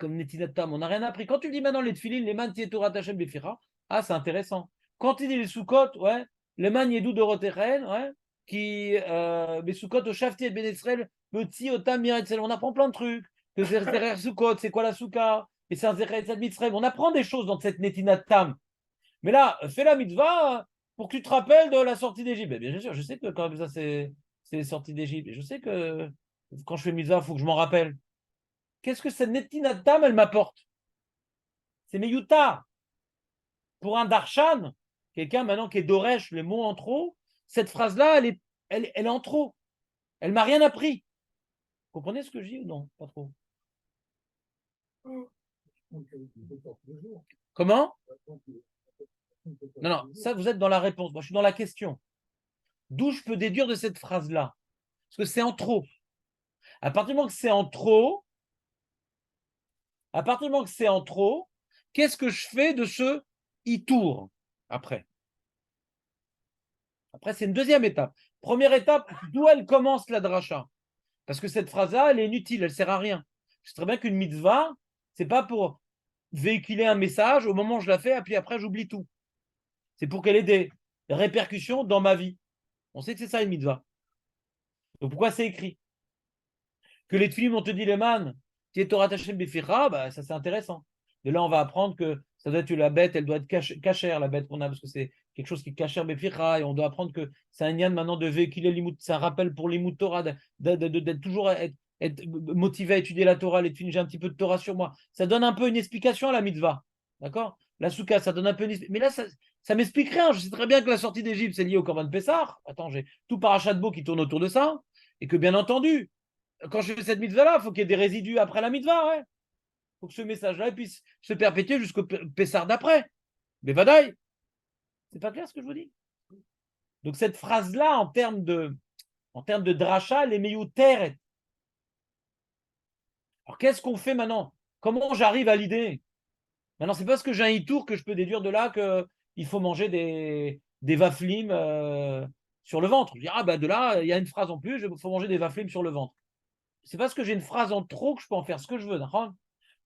Netinatam. On n'a rien appris. Quand tu dis maintenant les tefilines, les man Torah Hashem Befira, ah, c'est intéressant. Quand tu dis les soukot, ouais, les man Yedou Dorotechen, ouais, qui, les soukot au Shafti et Ben Israël, petit Otam Miretzel, on apprend plein de trucs. Que c'est derrière soukot, c'est quoi la souka, et c'est un Zeretzel Mitzrayim. On apprend des choses dans cette Netinatam. Mais là, fais la mitzvah pour que tu te rappelles de la sortie d'Égypte. Bien sûr, je sais que quand même ça, c'est les sorties d'Égypte. Et je sais que quand je fais mitzvah, il faut que je m'en rappelle. Qu'est-ce que cette Netinatam, elle m'apporte? C'est Meyuta. Pour un Darshan, quelqu'un maintenant qui est Doresh, les mots en trop, cette phrase-là, elle est en trop. Elle m'a rien appris. Vous comprenez ce que je dis ou non? Pas trop. Comment? Non, non, ça, vous êtes dans la réponse. Moi, je suis dans la question. D'où je peux déduire de cette phrase-là? Parce que c'est en trop. À partir du moment que c'est en trop, qu'est-ce que je fais de ce itour après? Après, c'est une deuxième étape. Première étape, d'où elle commence la dracha? Parce que cette phrase-là, elle est inutile, elle ne sert à rien. Je sais très bien qu'une mitzvah, c'est pas pour véhiculer un message au moment où je la fais, et puis après, j'oublie tout. C'est pour qu'elle ait des répercussions dans ma vie. On sait que c'est ça une mitzvah. Donc pourquoi c'est écrit? Que les tfilim on te dit les man, qui est Torah Hashem Befira, bah, ça c'est intéressant. Et là, on va apprendre que ça doit être la bête, elle doit être cachère, la bête qu'on a, parce que c'est quelque chose qui est cachère Befira, et on doit apprendre que c'est un yann maintenant de véhiculer l'imout, c'est un rappel pour l'imout Torah, d'être toujours être motivé à étudier la Torah, les tfilim, j'ai un petit peu de Torah sur moi. Ça donne un peu une explication à la mitzvah. D'accord? La soukha, ça donne un peu une explication. Mais là, ça m'explique rien. Je sais très bien que la sortie d'Égypte, c'est lié au Corban Pessah. Attends, j'ai tout parachat de beau qui tourne autour de ça. Et que bien entendu, quand je fais cette mitzvah-là, il faut qu'il y ait des résidus après la mitzvah. Ouais. Il faut que ce message-là puisse se perpétuer jusqu'au Pessar d'après. Mais vadaï, c'est pas clair ce que je vous dis. Donc cette phrase-là, en termes de dracha, elle est meyuteret. Alors qu'est-ce qu'on fait maintenant? Comment j'arrive à l'idée? Maintenant, c'est parce que j'ai un itour que je peux déduire de là qu'il faut manger des waflim sur le ventre. Je dis, ah ben de là, il y a une phrase en plus, il faut manger des waflim sur le ventre. C'est parce que j'ai une phrase en trop que je peux en faire ce que je veux.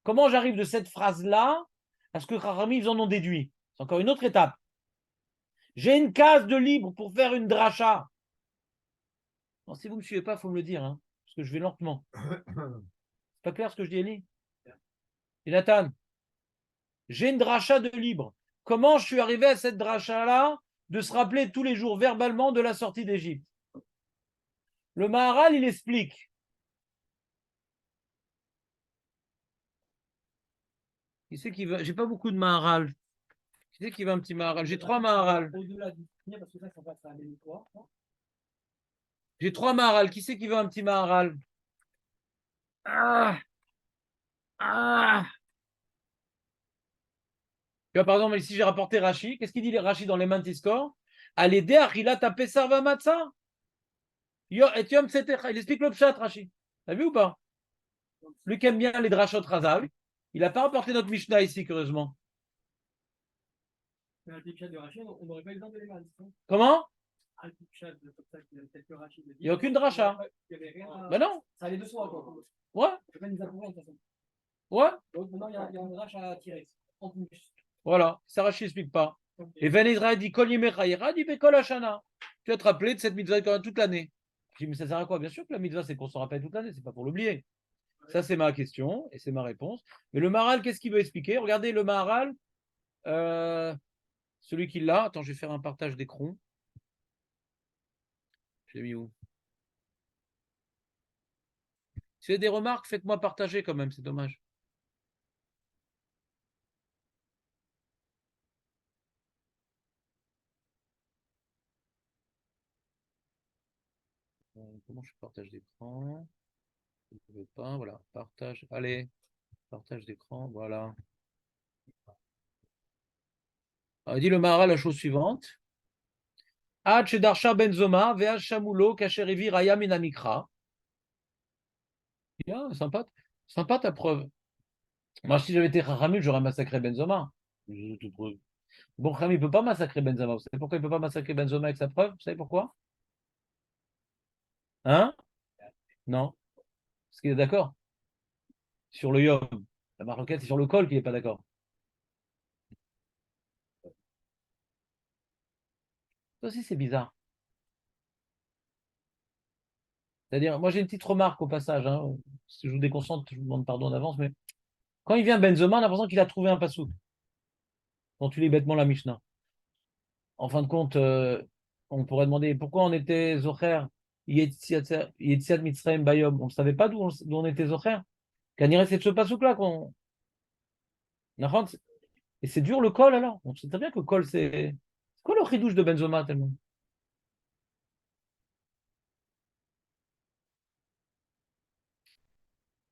Comment j'arrive de cette phrase-là à ce que Kharami, ils en ont déduit? C'est encore une autre étape. J'ai une case de libre pour faire une dracha. Non, si vous ne me suivez pas, il faut me le dire, hein, parce que je vais lentement. C'est pas clair ce que je dis, Eli? Et Nathan, j'ai une dracha de libre. Comment je suis arrivé à cette dracha-là de se rappeler tous les jours verbalement de la sortie d'Égypte? Le Maharal, il explique. Qui c'est qui veut? J'ai pas beaucoup de Maharal. Qui c'est qui veut un petit Maharal? J'ai 3 Maharal. J'ai 3 Maharal. Qui c'est qui veut un petit Maharal? Ah, ah. Tu vois, par exemple, ici, j'ai rapporté Rashi. Qu'est-ce qu'il dit Rashi dans les Mantiscore? À l'aider à Rila taper Sarva Matza. Il explique le pshat, Rashi. T'as vu ou pas? Lui qui aime bien les drachot Razav, il n'a pas rapporté notre Mishnah ici, curieusement. Comment? Il n'y a aucune dracha. Ben non. Ça allait de soi, quoi. Ouais. Ouais. Donc maintenant, il y a un dracha à tirer. En plus. Voilà. Ça, Rashi n'explique pas. Et Ben Israël dit Kol Yimechayera, dit Bekol Hashana. Tu vas te rappeler de cette mitzvah toute l'année. Je dis, mais ça sert à quoi? Bien sûr que la mitzvah, c'est qu'on s'en rappelle toute l'année, c'est pas pour l'oublier. Ça, c'est ma question et c'est ma réponse. Mais le Maharal, qu'est-ce qu'il veut expliquer? Regardez le Maharal, celui qui l'a. Attends, je vais faire un partage d'écran. J'ai mis où? Si vous avez des remarques, faites-moi partager quand même, c'est dommage. Comment je partage d'écran? Je ne veux pas, voilà, partage. Allez, partage d'écran, voilà. Alors, il dit le Maharal la chose suivante. Ad Shedarsha Benzoma, Ve'al Shamulo, Kacherivi Raya Minamikra. Bien, sympa, sympa ta preuve. Moi, si j'avais été Rahamut, j'aurais massacré Benzoma. Bon, Kham, il ne peut pas massacrer Benzoma. Vous savez pourquoi il ne peut pas massacrer Benzoma avec sa preuve? Vous savez pourquoi? Hein? Non. Parce qu'il est d'accord sur le Yom. La Marocaine, c'est sur le col qu'il n'est pas d'accord. Ça aussi, c'est bizarre. C'est-à-dire, moi, j'ai une petite remarque au passage. Hein. Si je vous déconcentre, je vous demande pardon d'avance, mais quand il vient Benzoma, on a l'impression qu'il a trouvé un passouk. Quand tu lis bêtement la Mishnah. En fin de compte, on pourrait demander pourquoi on était Zocher, Yetziat Mitzrayim Bayom. On ne savait pas d'où on était Zocher. Kaniré, c'est de ce passouk-là qu'on. Et c'est dur le col alors. On sait très bien que le col, c'est. C'est quoi le chidouche de Benzoma tellement?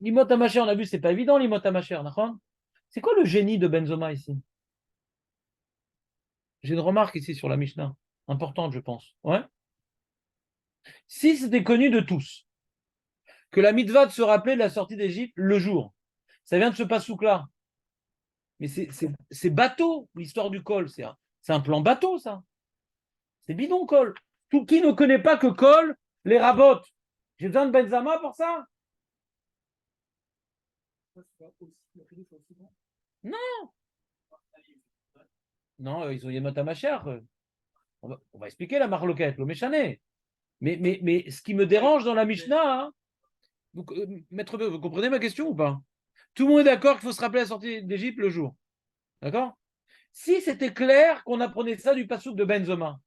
L'imot Hamacher, on a vu, c'est pas évident l'imot Hamacher, d'accord? C'est quoi le génie de Benzoma ici? J'ai une remarque ici sur la Mishnah, importante, je pense. Ouais. Si c'était connu de tous, que la mitzvah de se rappeler de la sortie d'Égypte le jour, ça vient de ce passouk-là. Mais c'est bateau, l'histoire du col. C'est un plan bateau, ça. C'est bidon, col. Tout qui ne connaît pas que col, les rabotes. J'ai besoin de Benzama pour ça? Non. Non, ils ont Yemot Hamacher. On va expliquer la marloquette, le méchané. Mais ce qui me dérange dans la Mishnah, hein, Maître Beu, vous comprenez ma question ou pas? Tout le monde est d'accord qu'il faut se rappeler la sortie d'Égypte le jour. D'accord? Si c'était clair qu'on apprenait ça du passouk de Benzoma,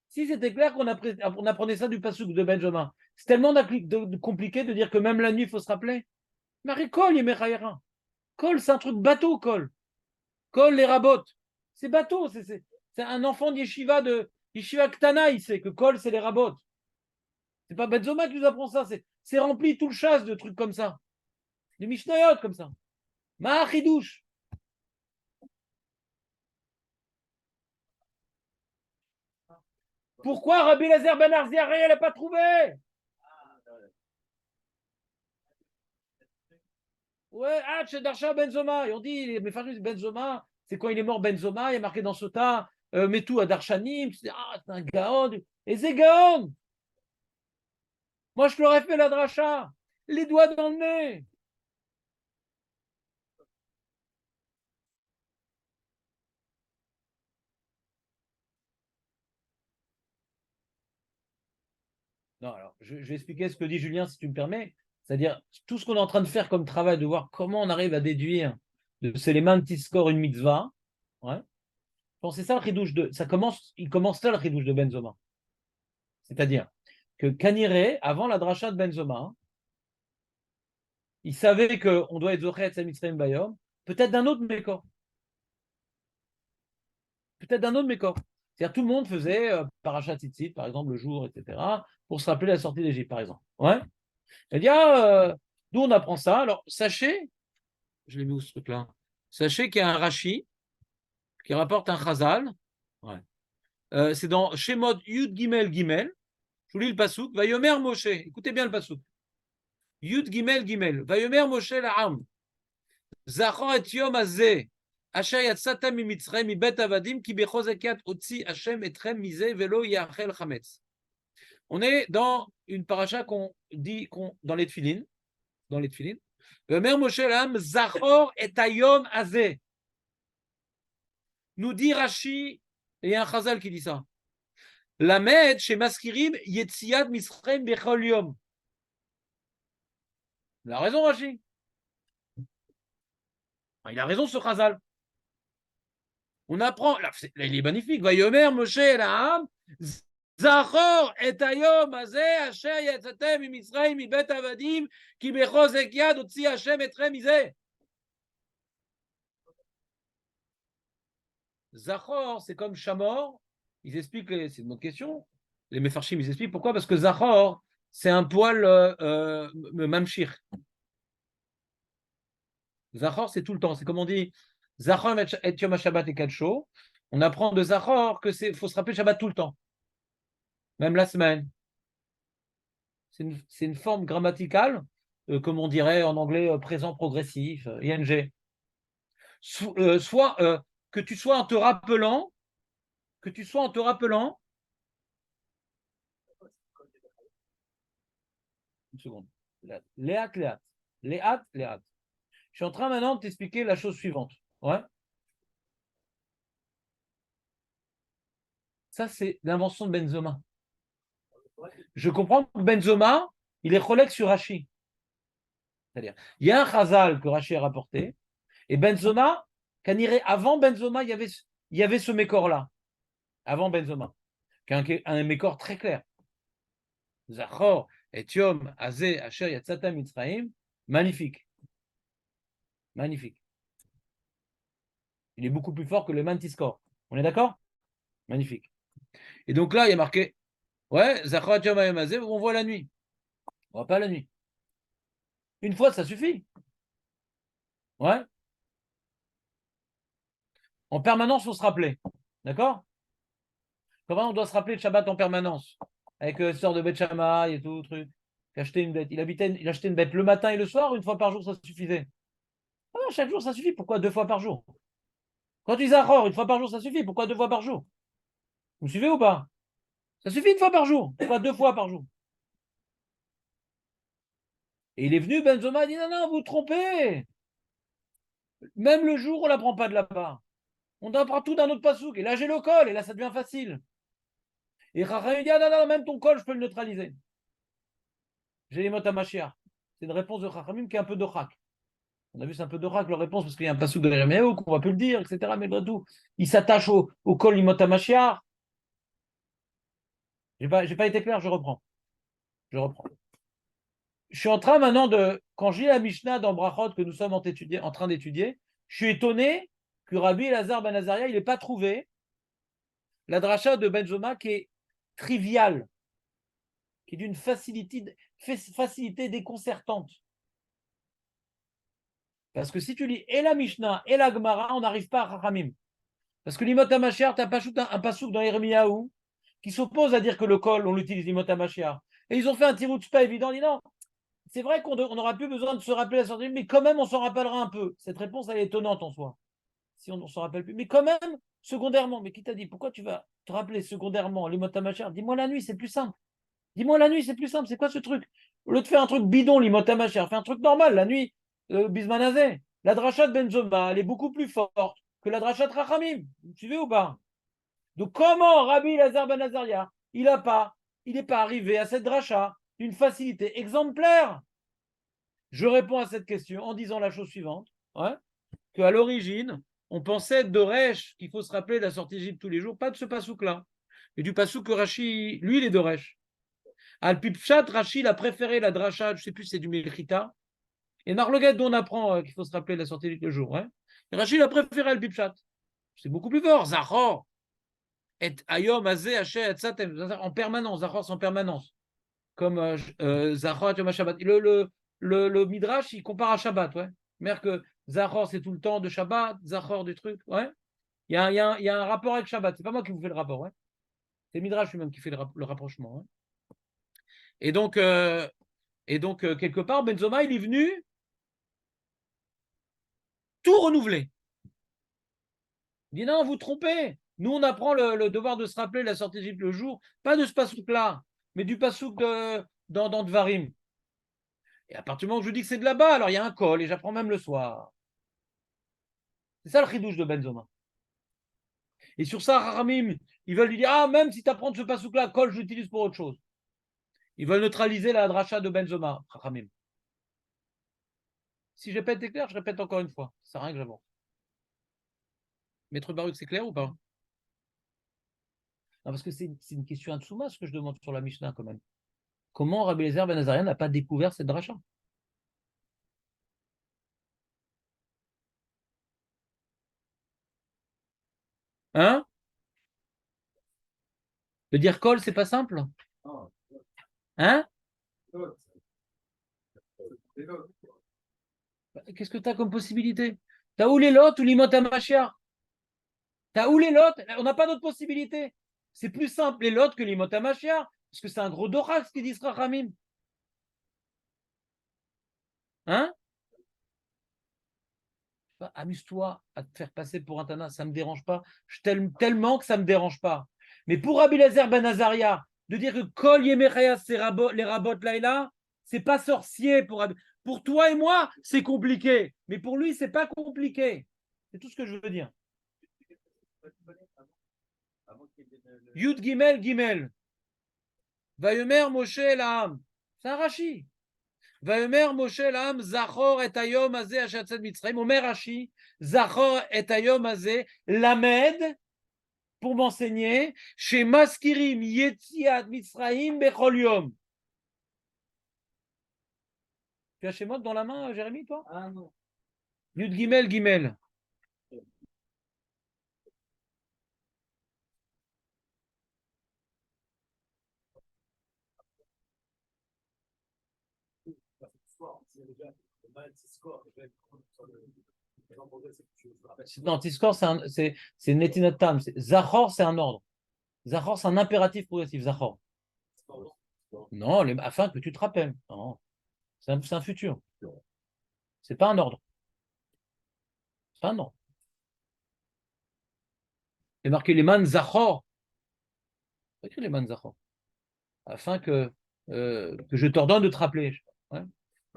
si c'était clair qu'on apprenait ça du passouk de Benzoma, c'est tellement compliqué de dire que même la nuit, il faut se rappeler. Marie Kol, il Kol, c'est un truc bateau, Kol. Kol, les rabotes. C'est bateau. C'est un enfant d'Yeshiva Yeshiva Ktana, il sait que Kol, c'est les rabotes. C'est pas Benzoma qui nous apprend ça. C'est rempli tout le chasse de trucs comme ça. Des Mishnayot comme ça. Mahachidouche. Pourquoi Rabbi Lazer Ben Arziari, elle n'a pas trouvé? Ouais, chez Darsha Benzoma. Et on dit, mais Benzoma, c'est quand il est mort Benzoma, il est marqué dans Sota, mais tout à Darshanim. C'est un Gaon. Et c'est Gaon. Moi, je l'aurais fait la dracha. Les doigts dans le nez. Non, alors, je vais expliquer ce que dit Julien, si tu me permets. C'est-à-dire, tout ce qu'on est en train de faire comme travail, de voir comment on arrive à déduire de c'est les mains qui score une mitzvah. Ouais. Bon, c'est ça le chidouche il commence là le chidouche de Benzoma. C'est-à-dire que Kaniré, avant la dracha de Benzoma, il savait qu'on doit être Zochet et Mitzrayim Bayom, peut-être d'un autre Mékor. Peut-être d'un autre Mékor. C'est-à-dire tout le monde faisait Parashat Tzitzit, par exemple, le jour, etc., pour se rappeler la sortie d'Égypte, par exemple. Ouais. Il dit, d'où on apprend ça? Alors, sachez, je l'ai mis où ce truc-là? Sachez qu'il y a un Rashi qui rapporte un Chazal. Ouais. C'est dans Shemot Yud Gimel Gimel. Je vous lis le pasouk. Vayomer Moshe. Écoutez bien le pasouk. Yud Gimel Gimel. Vayomer Moshe la'am. Zachor et Yom Azeh. Asher yatsatem mimitzrayim mibet avadim ki bechozekat otzi Hashem etrem mizeh velo yachel chametz. On est dans une paracha qu'on dit dans les Tfilin. Dans les Tfilin. Vayomer Moshe la'am. Zachor et Hayom Azeh. Nous dit Rashi, et il y a un chazal qui dit ça. Lamed chez Maskirim Yetziat Misraim Bechol Yom. Il a raison, Rashi. Il a raison, ce chazal. On apprend, là, il est magnifique. Vayomer Moshe La'am Zachor et Hayom Azeh Asher Yetzatem Misraim Mibet Avadim Ki Bechozek Yad Otzi Hashem Etrem Mizeh. Zachor, c'est comme Shamor. Ils expliquent, c'est une bonne question. Les Mefarshim, ils expliquent pourquoi. Parce que Zachor, c'est un poil mamshir. Zachor, c'est tout le temps. C'est comme on dit Zachor et Yom HaShabbat et Kadsho. On apprend de Zachor que faut se rappeler Shabbat tout le temps, même la semaine. C'est une forme grammaticale, comme on dirait en anglais présent progressif, ing. que tu sois en te rappelant, une seconde, Léat. Je suis en train maintenant de t'expliquer la chose suivante. Ouais. Ça, c'est l'invention de Benzoma. Je comprends que Benzoma, il est cholek sur Rashi. C'est-à-dire, il y a un chazal que Rashi a rapporté, et Benzoma, avant Benzoma, il y avait ce mécor-là. Avant Benzoma. Un mécor très clair. Zachor, Etiom, Azé, Asher, Yatzata, Mitzraim. Magnifique. Magnifique. Il est beaucoup plus fort que le Mantiscore. On est d'accord? Magnifique. Et donc là, il y a marqué, ouais, Zachor, Etiom, Azé, on voit la nuit. On voit pas la nuit. Une fois, ça suffit. Ouais. En permanence, il faut se rappeler. D'accord? Comment on doit se rappeler de Shabbat en permanence? Avec l'histoire de Beth Shammai et tout, truc. Il achetait une bête. Il achetait une bête le matin et le soir, une fois par jour, ça suffisait. Ah non, chaque jour, ça suffit. Pourquoi 2 fois par jour? Quand tu dis Zahor, 1 fois par jour, ça suffit. Pourquoi 2 fois par jour? Vous me suivez ou pas? Ça suffit 1 fois par jour. Pourquoi 2 fois par jour? Et il est venu, Benzoma, a dit non, non, vous vous trompez. Même le jour, on ne la prend pas de là-bas. On apprend tout d'un autre pasouk. Et là, j'ai le col. Et là, ça devient facile. Et Chachamim dit ah non, non, même ton col, je peux le neutraliser. J'ai les mots à Mashiach. C'est une réponse de Chachamim qui est un peu d'Ochak. On a vu, c'est un peu d'Ochak leur réponse parce qu'il y a un pasouk de Jéréméo qu'on va plus le dire, etc. Mais tout, il s'attache au col Imot Mashiach. J'ai pas été clair, je reprends. Je suis en train maintenant quand j'ai la Mishnah dans Brachot que nous sommes en train d'étudier, je suis étonné que Rabbi Elazar Ben Azaria, il n'ait pas trouvé la dracha de Benzoma qui est triviale, qui est d'une facilité déconcertante. Parce que si tu lis et la Mishnah et la Gemara, on n'arrive pas à Chachamim. Parce que l'Imot HaMashiach, tu as pas un pasouk dans Yirmiyahu qui s'oppose à dire que le col, on l'utilise l'Imot HaMashiach. Et ils ont fait un tiroutz pas évident, ils disent non, c'est vrai qu'on n'aura plus besoin de se rappeler la sortie, mais quand même, on s'en rappellera un peu. Cette réponse, elle est étonnante en soi. Si on ne s'en rappelle plus. Mais quand même, secondairement, mais qui t'a dit, pourquoi tu vas te rappeler secondairement l'Imot HaMashiach? Dis-moi la nuit, c'est plus simple. Dis-moi la nuit, c'est plus simple. C'est quoi ce truc? Au lieu de faire un truc bidon, l'Imot HaMashiach, fais un truc normal la nuit. Bismanazé. La dracha de Benzoma, elle est beaucoup plus forte que la dracha de Rachamim. Vous suivez ou pas? Donc, comment Rabbi Lazar Ben Azaria, il n'est pas arrivé à cette dracha d'une facilité exemplaire? Je réponds à cette question en disant la chose suivante, ouais, qu'à l'origine, on pensait d'Oresh qu'il faut se rappeler de la sortie d'Égypte tous les jours, pas de ce pasouk-là, mais du pasouk que Rashi, lui, il est d'Oresh. Al-Pipchat, Rashi, il a préféré la dracha, je ne sais plus, c'est du Mechita. Et Narloguet, dont on apprend qu'il faut se rappeler de la sortie d'Égypte le jour. Hein. Et Rashi, il a préféré Al-Pipchat. C'est beaucoup plus fort. Zachor. Et Ayom, Azé, Haché, Etzatem. En permanence. Zachor, c'est en permanence. Comme Zachor, Yom Shabbat. Le Midrash, il compare à Shabbat. Ouais. Mais que Zachor, c'est tout le temps de Shabbat. Zachor, du truc. Ouais. Il y a un rapport avec Shabbat. C'est pas moi qui vous fais le rapport. Ouais. C'est Midrash lui-même qui fait le rapprochement. Ouais. Et donc, quelque part, Benzoma, il est venu tout renouveler. Il dit non, vous trompez. Nous, on apprend le devoir de se rappeler la sortie d'Égypte le jour, pas de ce pasouk-là, mais du pasouk dans Dvarim. Et à partir du moment où je dis que c'est de là-bas, alors il y a un col et j'apprends même le soir. C'est ça le chidouche de Benzoma. Et sur ça, Rahamim, ils veulent lui dire ah, même si tu apprends de ce pasouk-là, col, je l'utilise pour autre chose. Ils veulent neutraliser la dracha de Benzoma, Rahamim. Si je n'ai pas été clair, je répète encore une fois. Ça sert à rien que j'avance. Maître Baruch, c'est clair ou pas? Non, parce que c'est une question à Tsouma, ce que je demande sur la Mishnah quand même. Comment Rabbi Eliezer Ben Azariah n'a pas découvert cette dracha? Hein? De dire col, c'est pas simple? Hein? Qu'est-ce que tu as comme possibilité? T'as où les lots ou l'imot Mashiach? T'as où les lots? On n'a pas d'autre possibilité. C'est plus simple les lots que l'imot Mashiach, parce que c'est un gros dorax ce qu'il dit Rachamim. Hein? Amuse-toi à te faire passer pour un Tana, ça ne me dérange pas. Je t'aime tellement que ça ne me dérange pas. Mais pour Rabbi Eliezer ben Azaria, de dire que Kol Yemechaya, c'est les rabot Laïla, c'est pas sorcier pour toi et moi, c'est compliqué. Mais pour lui, c'est pas compliqué. C'est tout ce que je veux dire. Yud Gimel Gimel. Vayomer Moshe Elam. C'est un Rashi. Vayomer Moshe Elam, Zachor et Ayom Azeh Ashatzet Mitzrayim. Omer Rashi, Zachor et Ayom Azeh, Lamed, pour m'enseigner, chez Maskirim Yetziat Mitzrayim Bechol Yom. Tu as chez moi dans la main, Jérémy, toi? Ah non. Yud Gimel Gimel. Non, Tiskor, c'est Netinotam. Zachor, c'est un ordre. Zachor, c'est un impératif progressif. Zachor. Non, afin que tu te rappelles. Non. C'est un futur. C'est pas un ordre. C'est pas un ordre. Il est marqué les man Zachor. C'est écrit les man Zachor. Afin que je t'ordonne de te rappeler. Ouais.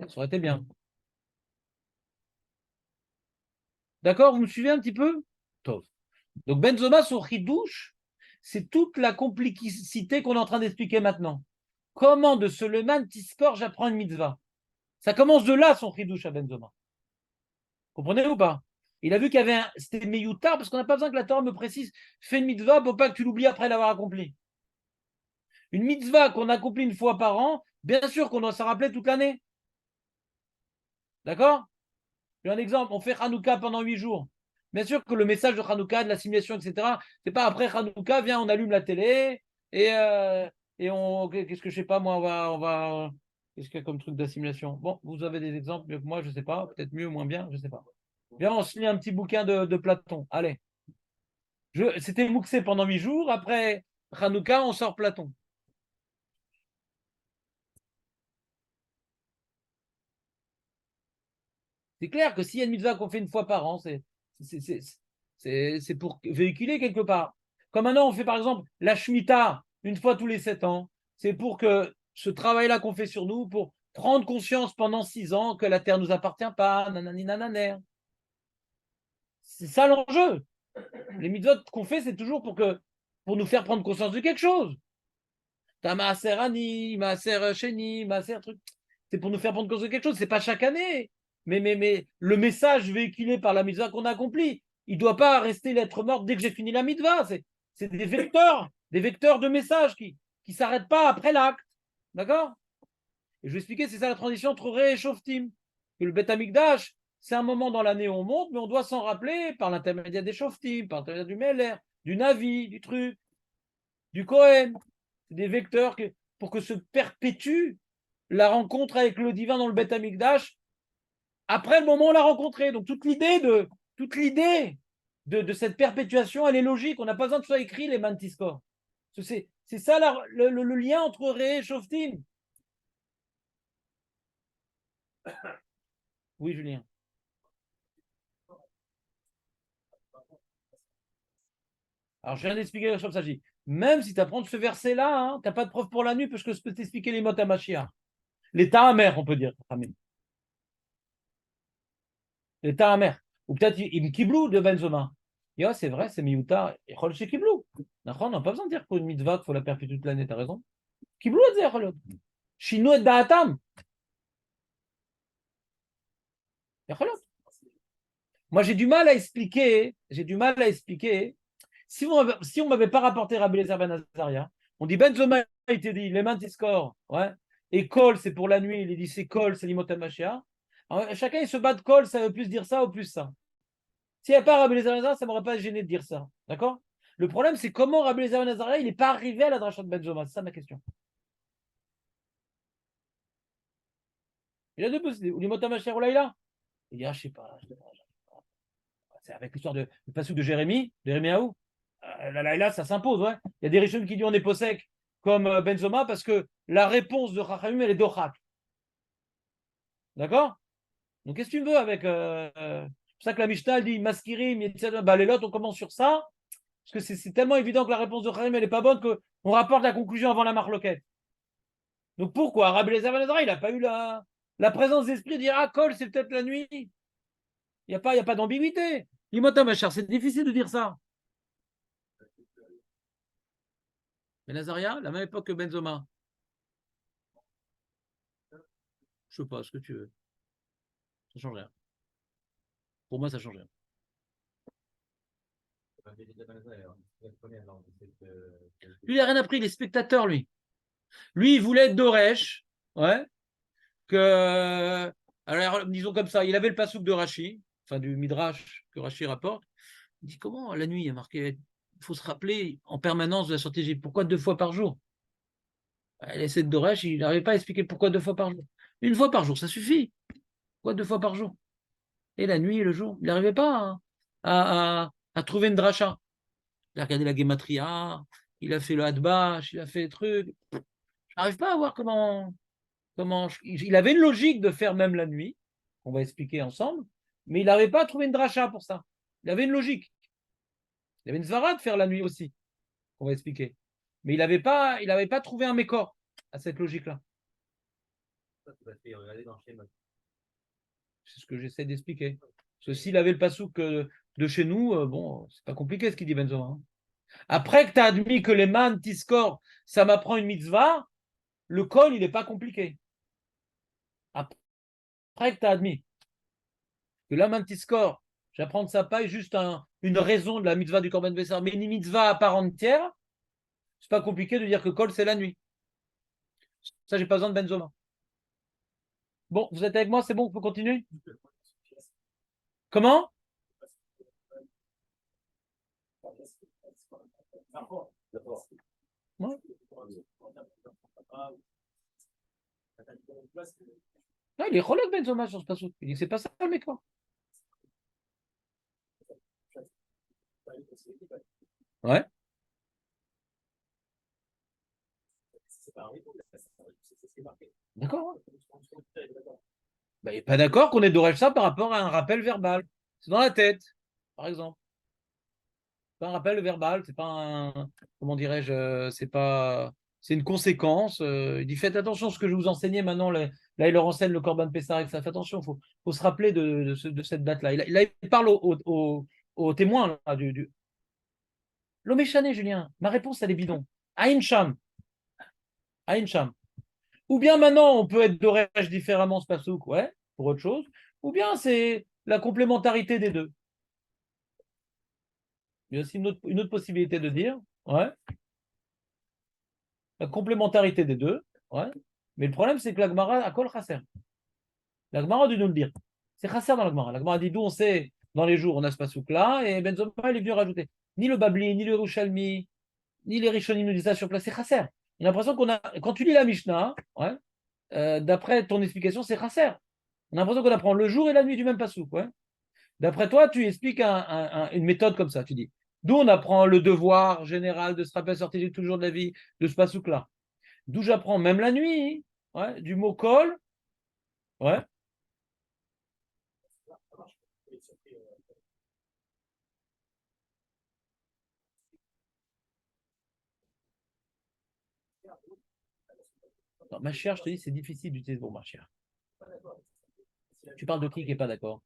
Ça aurait été bien. D'accord, vous me suivez un petit peu? Top. Donc Benzoma, son chidouche, c'est toute la complicité qu'on est en train d'expliquer maintenant. Comment de ce leman tiskor j'apprends une mitzvah? Ça commence de là, son chidouche à Benzoma. Comprenez ou pas? Il a vu qu'il y avait c'était meyoutar, parce qu'on n'a pas besoin que la Torah me précise, fais une mitzvah pour pas que tu l'oublies après l'avoir accomplie. Une mitzvah qu'on accomplit une fois par an, bien sûr qu'on doit s'en rappeler toute l'année. D'accord? J'ai un exemple, on fait Hanouka pendant 8 jours. Bien sûr que le message de Hanouka, de l'assimilation, etc., c'est pas après Hanouka, viens, on allume la télé et on. Qu'est-ce que je sais pas, moi, qu'est-ce qu'il y a comme truc d'assimilation? Bon, vous avez des exemples mieux que moi, je sais pas, peut-être mieux ou moins bien, je sais pas. Viens, on se lit un petit bouquin de Platon. Allez. C'était Mouxé pendant 8 jours, après Hanouka, on sort Platon. C'est clair que s'il y a une mitzvah qu'on fait une fois par an, c'est pour véhiculer quelque part. Comme maintenant, on fait par exemple la Shemitah une fois tous les 7 ans. C'est pour que ce travail-là qu'on fait sur nous, pour prendre conscience pendant 6 ans que la terre ne nous appartient pas, nanani nananer. C'est ça l'enjeu. Les mitzvot qu'on fait, c'est toujours pour nous faire prendre conscience de quelque chose. T'as Maaser Ani, Maaser Sheni, Maaser truc. C'est pour nous faire prendre conscience de quelque chose. C'est pas chaque année. Mais le message véhiculé par la mitzvah qu'on a accompli, il ne doit pas rester lettre morte dès que j'ai fini la mitzvah. C'est des vecteurs de messages qui ne s'arrêtent pas après l'acte. D'accord? Et je vais expliquer, c'est ça la transition entre Ré et Shoftim. Que le Beth Amikdash, c'est un moment dans l'année où on monte, mais on doit s'en rappeler par l'intermédiaire des Shoftim, par l'intermédiaire du Meller, du Navi, du truc, du Kohen. C'est des vecteurs pour que se perpétue la rencontre avec le divin dans le Beth Amikdash après le moment où on l'a rencontré. Donc toute l'idée de cette perpétuation, elle est logique. On n'a pas besoin que ce soit écrit, les mantiscores. C'est ça le lien entre Ré et Shoftim. Oui, Julien. Alors, je viens d'expliquer la chose, ça dit. Même si tu apprends ce verset-là, hein, tu n'as pas de preuve pour la nuit, parce que je peux t'expliquer les mots à Mashiach. L'état amer, on peut dire. L'état amer. Ou peut-être Im Kiblou de Benzoma. C'est vrai, c'est Miouta. Echol chez Kiblou. On n'a pas besoin de dire pour une mitzvah qu'il faut la perpétuer toute l'année, tu as raison. Kiblou et Echol. Chino et Daatam. Echol. Moi, j'ai du mal à expliquer. Si on ne m'avait pas rapporté Rabbi Eliezer ben Azaria, on dit Benzoma, il te dit les mains score. Ouais. Et Kol, c'est pour la nuit. Il dit c'est Kol, c'est l'imotam Mashiach. Chacun, il se bat de Kol, ça veut plus dire ça ou plus ça. S'il n'y a pas Rabbi Eliezer ben Azaria, ça ne m'aurait pas gêné de dire ça. D'accord? Le problème, c'est comment Rabbi Eliezer ben Azaria, il n'est pas arrivé à la dracha de Benzoma. C'est ça ma question. Il a deux possibilités. Ou l'imotam Mashiach ou Laïla. Il dit, je sais pas. C'est avec l'histoire du passage de Jérémie, Jérémiaou. La Laïla, ça s'impose. Ouais. Il y a des richonim qui disent on est possèque comme Benzoma parce que la réponse de Chachamim, elle est d'Ochak. D'accord? Donc, qu'est-ce que tu veux avec. C'est pour pour ça que la Mishnah elle dit Maskirim, etc. Bah, les lots, on commence sur ça, parce que c'est tellement évident que la réponse de Kharim, elle n'est pas bonne qu'on rapporte la conclusion avant la marloquette. Donc pourquoi Rabbi Eliezer ben Ezra, il n'a pas eu la présence d'esprit de dire ah, Kol, c'est peut-être la nuit. Il n'y a pas d'ambiguïté. Limota, ma chère, c'est difficile de dire ça. Ben Azaria, la même époque que Benzoma. Je sais pas, ce que tu veux. Ça change rien. Pour moi, ça change rien. Lui, il n'a rien appris, il est spectateur, lui. Lui, il voulait être Doresh. Ouais. Alors, disons comme ça, il avait le pasouk de Rashi, enfin du Midrash que Rashi rapporte. Il dit comment la nuit, il y a marqué, il faut se rappeler en permanence de la sortie d'Égypte. Pourquoi 2 fois par jour? Il essaie de Doresh, il n'arrivait pas à expliquer pourquoi 2 fois par jour. 1 fois par jour, ça suffit. Pourquoi 2 fois par jour? Et la nuit et le jour, il n'arrivait pas à trouver une dracha. Il a regardé la Gematria, il a fait le Hadbash, il a fait des trucs. Je n'arrive pas à voir comment. Il avait une logique de faire même la nuit, qu'on va expliquer ensemble, mais il n'avait pas trouvé une dracha pour ça. Il avait une logique. Il avait une svara de faire la nuit aussi, qu'on va expliquer. Mais il n'avait pas trouvé un mécor à cette logique-là. C'est ce que j'essaie d'expliquer. Parce que s'il avait le pasouk de chez nous, bon, c'est pas compliqué ce qu'il dit Benzoma. Hein. Après que tu as admis que les man tiscor, ça m'apprend une mitzvah, le col, il n'est pas compliqué. Après que tu as admis que la man tiscor, j'apprends de sa paille juste une raison de la mitzvah du Korban Bessar, mais une mitzvah à part entière, c'est pas compliqué de dire que col, c'est la nuit. Ça, j'ai pas besoin de Benzoma. Bon, vous êtes avec moi, c'est bon, on peut continuer? Comment? Ouais. Non, il est relève Benzoma sur ce passage. Il dit que c'est pas ça le mec. Ouais. D'accord. Bah, il n'est pas d'accord qu'on ait d'orage ça par rapport à un rappel verbal. C'est dans la tête, par exemple. C'est pas un rappel verbal, c'est pas un. Comment dirais-je, c'est pas. C'est une conséquence. Il dit faites attention à ce que je vous enseignais maintenant. Là, il leur enseigne le Corban Pessah avec ça. Faites attention, faut se rappeler de cette date-là. Il parle au témoin là, L'homme est chané, Julien. Ma réponse, elle est bidon. Aïn Sham. Aïn Sham. Ou bien maintenant, on peut être d'orage différemment, ce pasouk, ouais, pour autre chose. Ou bien c'est la complémentarité des deux. Il y a aussi une autre possibilité de dire, ouais, la complémentarité des deux, ouais. Mais le problème, c'est que la Gemara a kol chasser. La Gemara a dû nous le dire. C'est chasser dans la Gemara. La Gemara dit d'où on sait, dans les jours, on a ce pasouk-là, et Benzoma, il est venu rajouter. Ni le Babli, ni le Rushalmi, ni les Rishonim nous disent ça sur place, c'est chasser. On a l'impression qu'on a, quand tu lis la Mishnah, ouais, d'après ton explication, c'est chasser. On a l'impression qu'on apprend le jour et la nuit du même pasouk, ouais. D'après toi, tu expliques une méthode comme ça. Tu dis, d'où on apprend le devoir général de se rappeler sortir tout le jour de la vie de ce pasouk-là. D'où j'apprends même la nuit, ouais, du mot kol, ouais. Non, ma chère, je te dis, c'est difficile d'utiliser ce mot, ma chère. Tu parles de qui n'est pas d'accord?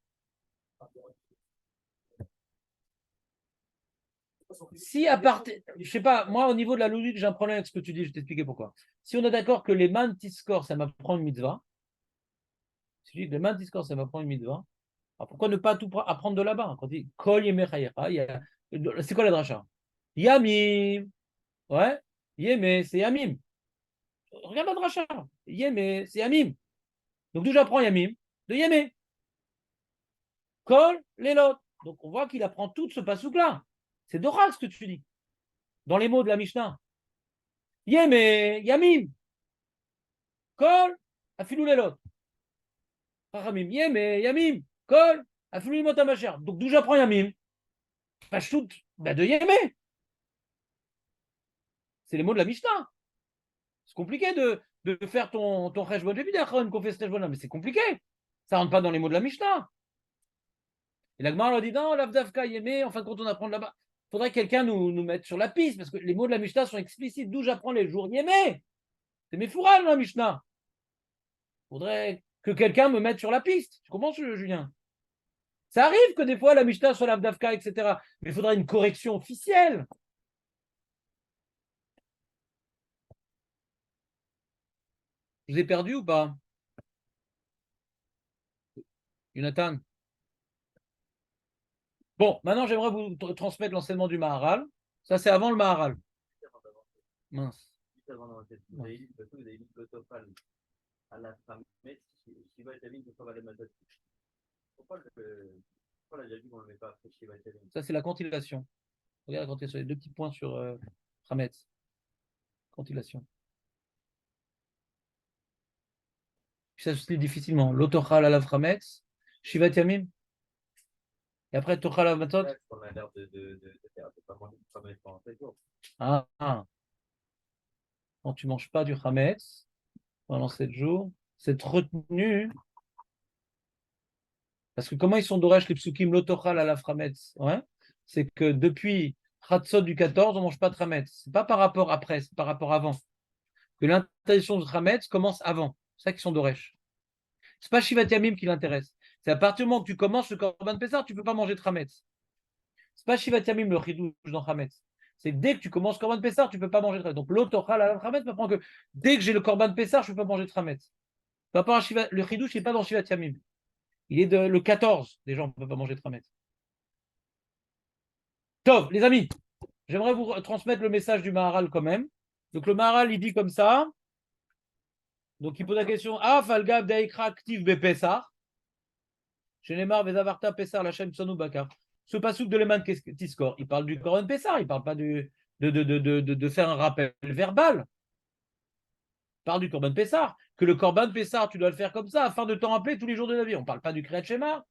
Si à partir, je sais pas, moi au niveau de la logique, j'ai un problème avec ce que tu dis, je vais t'expliquer pourquoi. Si on est d'accord que les mantiscores, ça m'apprend une mitzvah, si je dis que les mantiscores, ça m'apprend une mitzvah, alors pourquoi ne pas tout apprendre de là-bas? Quand on dit kol yemechayecha, c'est quoi la dracha? Yamim, ouais, yemé, c'est yamim. Regarde la dracha, yemé, c'est yamim. Donc d'où j'apprends yamim? De yemé. Kol, lelot. Donc on voit qu'il apprend tout ce pasouk-là. C'est d'oral ce que tu dis. Dans les mots de la Mishnah. Yemé, yamim. Kol, afilou lelot. Rachamim, yemé, yamim. Kol, afilou limot amacher. Donc d'où j'apprends yamim? Pashtout, de yemé. C'est les mots de la Mishnah. C'est compliqué de faire ton cheshbon. J'ai vu d'ailleurs qu'on fait ce cheshbon-là, mais c'est compliqué. Ça ne rentre pas dans les mots de la Mishnah. Et la Gemara leur dit non, l'Avdavka Yémé, en fin de compte, on apprend là-bas. Il faudrait que quelqu'un nous mette sur la piste, parce que les mots de la Mishnah sont explicites. D'où j'apprends les jours Yémé. C'est mes fourrages, la Mishnah. Il faudrait que quelqu'un me mette sur la piste. Tu comprends, Julien? Ça arrive que des fois, la Mishnah soit l'Avdavka, etc. Mais il faudrait une correction officielle. Je vous ai perdu ou pas? Jonathan? Bon, maintenant, j'aimerais vous transmettre l'enseignement du Maharal. Ça, c'est avant le Maharal. Mince. Juste avant d'avancer, vous avez dit l'autophale à la femme, mais Shiva et Tamim ne sont pas les méthodes. Pourquoi la Javi, on ne le met pas après Shiva et Tamim? Ça, c'est la cantillation. Regarde la cantillation. Les deux petits points sur Hametz. Cantillation. Ça se lit difficilement. L'autochal à la Hametz, Shiva Tamim. Et après, Tochal à Matot. On a l'air de faire, de pas manger du Hametz pendant 7 jours. Ah. Quand tu ne manges pas du Hametz pendant 7 jours, cette retenue. Parce que comment ils sont d'Oresh, les psukim, l'autochal à la Hametz, ouais, c'est que depuis Chatzot du 14, on ne mange pas de Hametz. Ce n'est pas par rapport après, c'est par rapport avant. Que l'interdiction de Hametz commence avant. C'est ça qu'ils sont d'Oresh. Ce n'est pas Shivat Yamim qui l'intéresse. C'est à partir du moment que tu commences le Korban Pessah, tu ne peux pas manger de Hametz. Ce n'est pas Shivat Yamim le chidouche dans Hametz. C'est que dès que tu commences le Korban Pessah, tu ne peux pas manger de Hametz. Donc l'autochal à la Hametz m'apprend que dès que j'ai le Korban Pessah, je ne peux pas manger de Hametz. Par rapport à Shiva, le chidouche n'est pas dans Shivat Yamim. Il est le 14. Les gens ne peuvent pas manger de Hametz. Tov, les amis, j'aimerais vous transmettre le message du Maharal quand même. Donc le Maharal, il dit comme ça. Donc il pose la question Falgab Daikra Aktiv Bepesar. Chez Neymar, Vezavarta Pesar, la chaîne Sonou Bakar. Ce pasouk de Leman Tiskor, il parle du Koran Pessar, il ne parle pas de faire un rappel verbal. Il parle du Korban Pessar. Que le Korban Pessar, tu dois le faire comme ça afin de t'en rappeler tous les jours de la vie. On ne parle pas du Kriyat Shema.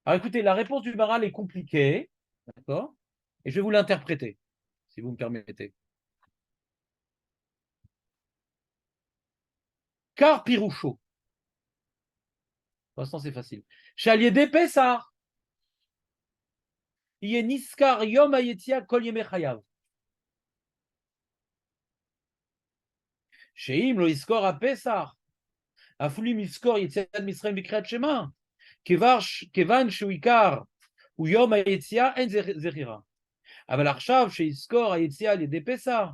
Alors écoutez, la réponse du Maharal est compliquée. D'accord? Et je vais vous l'interpréter, si vous me permettez. Car Piroucho. Pour l'instant, c'est facile. Chalier Pessar. Il est Niskar Yom Ayetia Kol Yemei Chayav. Sheim lo iskor a Pessar. Afulim iskor Yetziat Mitzrayim B'Kriyat Shema. Kevan Shuikar ou Yom Ayetia En Zechira. אבל עכשיו שיזכור היציאה על ידי פסח,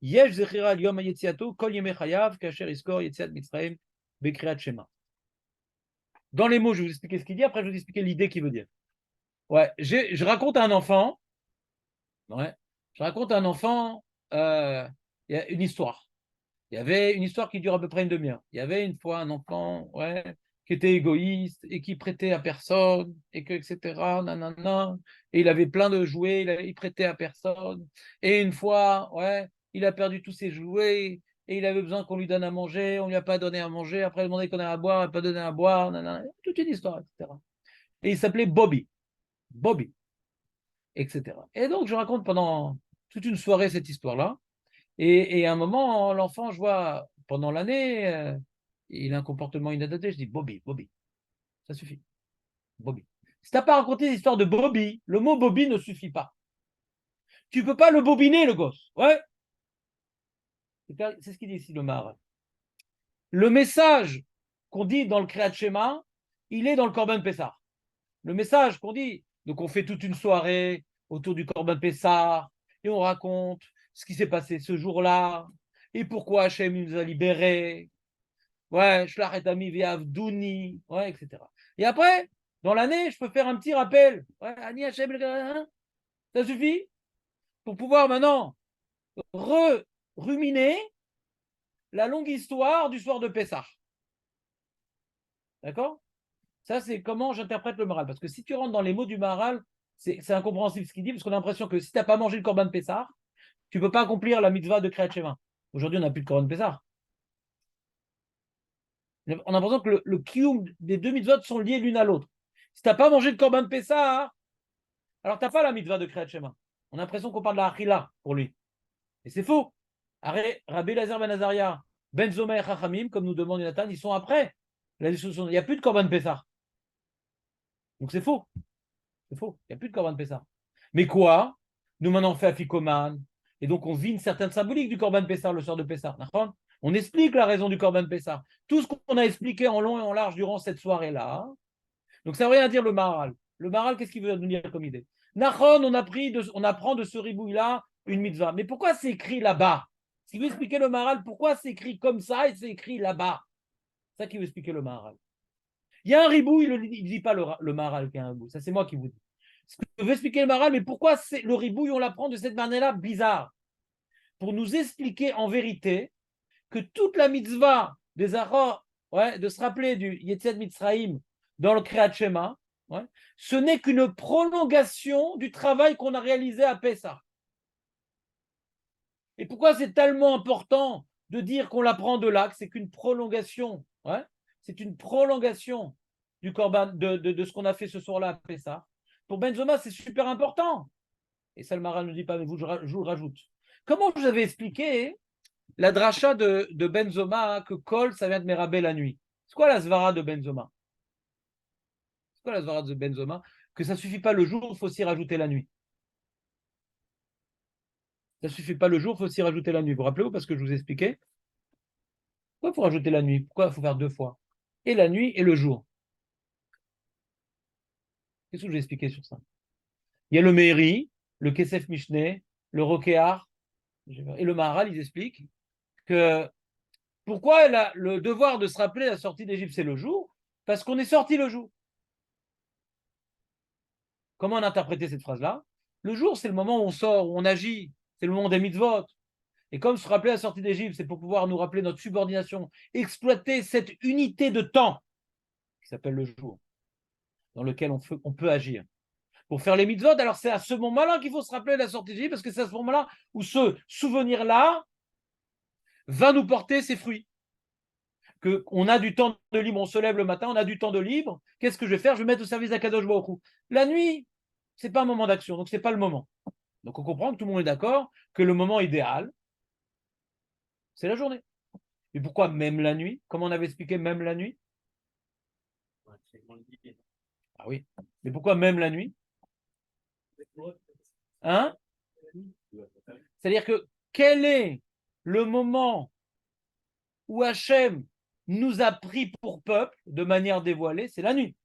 יש זכירה על יום היציאתו כל ימי חייו, כאשר יזכור יציאת מצרים בקריאת שמע. Dans les mots, je vais vous expliquer ce qu'il dit, après je vais vous expliquer l'idée qu'il veut dire. Ouais, je raconte à un enfant, il y a une histoire. Il y avait une histoire qui dure à peu près une demi-heure. Il y avait une fois un enfant, qui était égoïste et qui prêtait à personne, et que, etc., nanana, et il avait plein de jouets, il prêtait à personne. Et une fois, il a perdu tous ses jouets, et il avait besoin qu'on lui donne à manger, on ne lui a pas donné à manger, après il a demandé qu'on ait à boire, il n'a pas donné à boire, nanana, toute une histoire, etc. Et il s'appelait Bobby, etc. Et donc je raconte pendant toute une soirée cette histoire-là, et à un moment, l'enfant, je vois, pendant l'année, il a un comportement inadapté. Je dis Bobby, ça suffit. Bobby. Si tu n'as pas raconté l'histoire de Bobby, le mot Bobby ne suffit pas. Tu ne peux pas le bobiner, le gosse. Ouais. C'est ce qu'il dit ici, le Maharal. Le message qu'on dit dans le Kriyat Shema, il est dans le Korban Pessah. Le message qu'on dit, donc on fait toute une soirée autour du Korban Pessah et on raconte ce qui s'est passé ce jour-là et pourquoi Hachem nous a libérés. Shlachet ami ve'avduni, etc. Et après, dans l'année, je peux faire un petit rappel. Ani Hachem, ça suffit pour pouvoir maintenant ruminer la longue histoire du soir de Pessah. D'accord? Ça, c'est comment j'interprète le Maharal. Parce que si tu rentres dans les mots du Maharal, c'est incompréhensible ce qu'il dit, parce qu'on a l'impression que si tu n'as pas mangé le Korban Pessah, tu ne peux pas accomplir la mitzvah de Kriyat Shema. Aujourd'hui, on n'a plus de Korban Pessah. On a l'impression que le kiyum des deux mitzvot sont liés l'une à l'autre. Si tu n'as pas mangé le Korban Pessah, alors tu n'as pas la mitzvah de Kriyat Shema. On a l'impression qu'on parle de la Achila pour lui. Et c'est faux. Rabbi Elazar ben Azaria, Ben Zomer et Chachamim, comme nous demande Jonathan, ils sont après la dissolution. Il n'y a plus de Korban Pessah. Donc c'est faux. C'est faux. Il n'y a plus de Corban Pessah. Mais quoi? Nous maintenant on fait Afikoman. Et donc on vit une certaine symbolique du Corban Pessah le soir de Pessah. On explique la raison du Corban Pessah. Tout ce qu'on a expliqué en long et en large durant cette soirée-là. Donc ça ne veut rien dire le Maharal. Le Maharal, qu'est-ce qu'il veut nous dire comme idée? Nachon, on apprend de ce ribouille-là une mitzvah. Mais pourquoi c'est écrit là-bas? Ce qu'il veut expliquer le Maharal, pourquoi c'est écrit comme ça et c'est écrit là-bas? C'est ça qu'il veut expliquer le Maharal. Il y a un ribou, il ne dit pas le Maharal qu'il y a un ribou. Ça, c'est moi qui vous dis. Ce que veut expliquer le Maharal, mais pourquoi c'est le ribouille, on l'apprend de cette manière-là bizarre? Pour nous expliquer en vérité que toute la mitzvah des Zahra, de se rappeler du Yetziat Mitzrayim dans le Kriyat Shema, ce n'est qu'une prolongation du travail qu'on a réalisé à Pessah. Et pourquoi c'est tellement important de dire qu'on l'apprend de là, que c'est qu'une prolongation, c'est une prolongation du Korban, de ce qu'on a fait ce soir-là à Pessah. Pour Benzoma, c'est super important. Et ça, le Maharal ne dit pas, mais je vous le rajoute. Comment je vous avais expliqué la dracha de Benzoma, que Kol, ça vient de Merabé la nuit? C'est quoi la svara de Benzoma? C'est quoi la svara de Benzoma? Que ça ne suffit pas le jour, il faut aussi rajouter la nuit. Ça ne suffit pas le jour, il faut aussi rajouter la nuit. Vous vous rappelez-vous, parce que je vous ai expliqué? Pourquoi il faut rajouter la nuit? Pourquoi il faut faire 2 fois? Et la nuit et le jour. Qu'est-ce que je vous ai expliqué sur ça? Il y a le Meiri, le Kesef Mishneh, le Rokéar, et le Maharal, ils expliquent que pourquoi le devoir de se rappeler la sortie d'Égypte, c'est le jour? Parce qu'on est sorti le jour. Comment on a interprété cette phrase-là? Le jour, c'est le moment où on sort, où on agit, c'est le moment des mitzvot. Et comme se rappeler la sortie d'Égypte, c'est pour pouvoir nous rappeler notre subordination, exploiter cette unité de temps qui s'appelle le jour, dans lequel on peut agir. Pour faire les mitzvot, alors c'est à ce moment-là qu'il faut se rappeler la sortie d'Égypte, parce que c'est à ce moment-là où ce souvenir-là va nous porter ses fruits. Qu'on a du temps de libre, on se lève le matin, on a du temps de libre, qu'est-ce que je vais faire? Je vais mettre au service d'Akadosh Baruch Hu. La nuit, ce n'est pas un moment d'action, donc ce n'est pas le moment. Donc on comprend que tout le monde est d'accord que le moment idéal, c'est la journée. Et pourquoi même la nuit? Comme on avait expliqué, même la nuit? Ah oui. Mais pourquoi même la nuit? Hein? C'est-à-dire que quel est le moment où Hachem nous a pris pour peuple de manière dévoilée? C'est la nuit.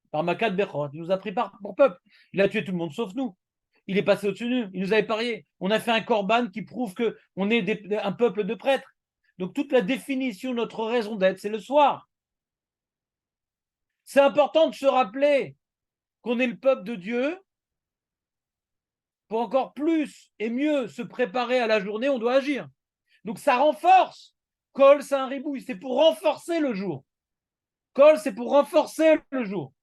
Par Makat Bechot, il nous a pris pour peuple. Il a tué tout le monde sauf nous. Il est passé au-dessus de nous. Il nous a épargnés. On a fait un korban qui prouve qu'on est un peuple de prêtres. Donc toute la définition de notre raison d'être, c'est le soir. C'est important de se rappeler qu'on est le peuple de Dieu. Pour encore plus et mieux se préparer à la journée, on doit agir. Donc ça renforce. Kol, c'est un ribouille, c'est pour renforcer le jour. Kol, c'est pour renforcer le jour.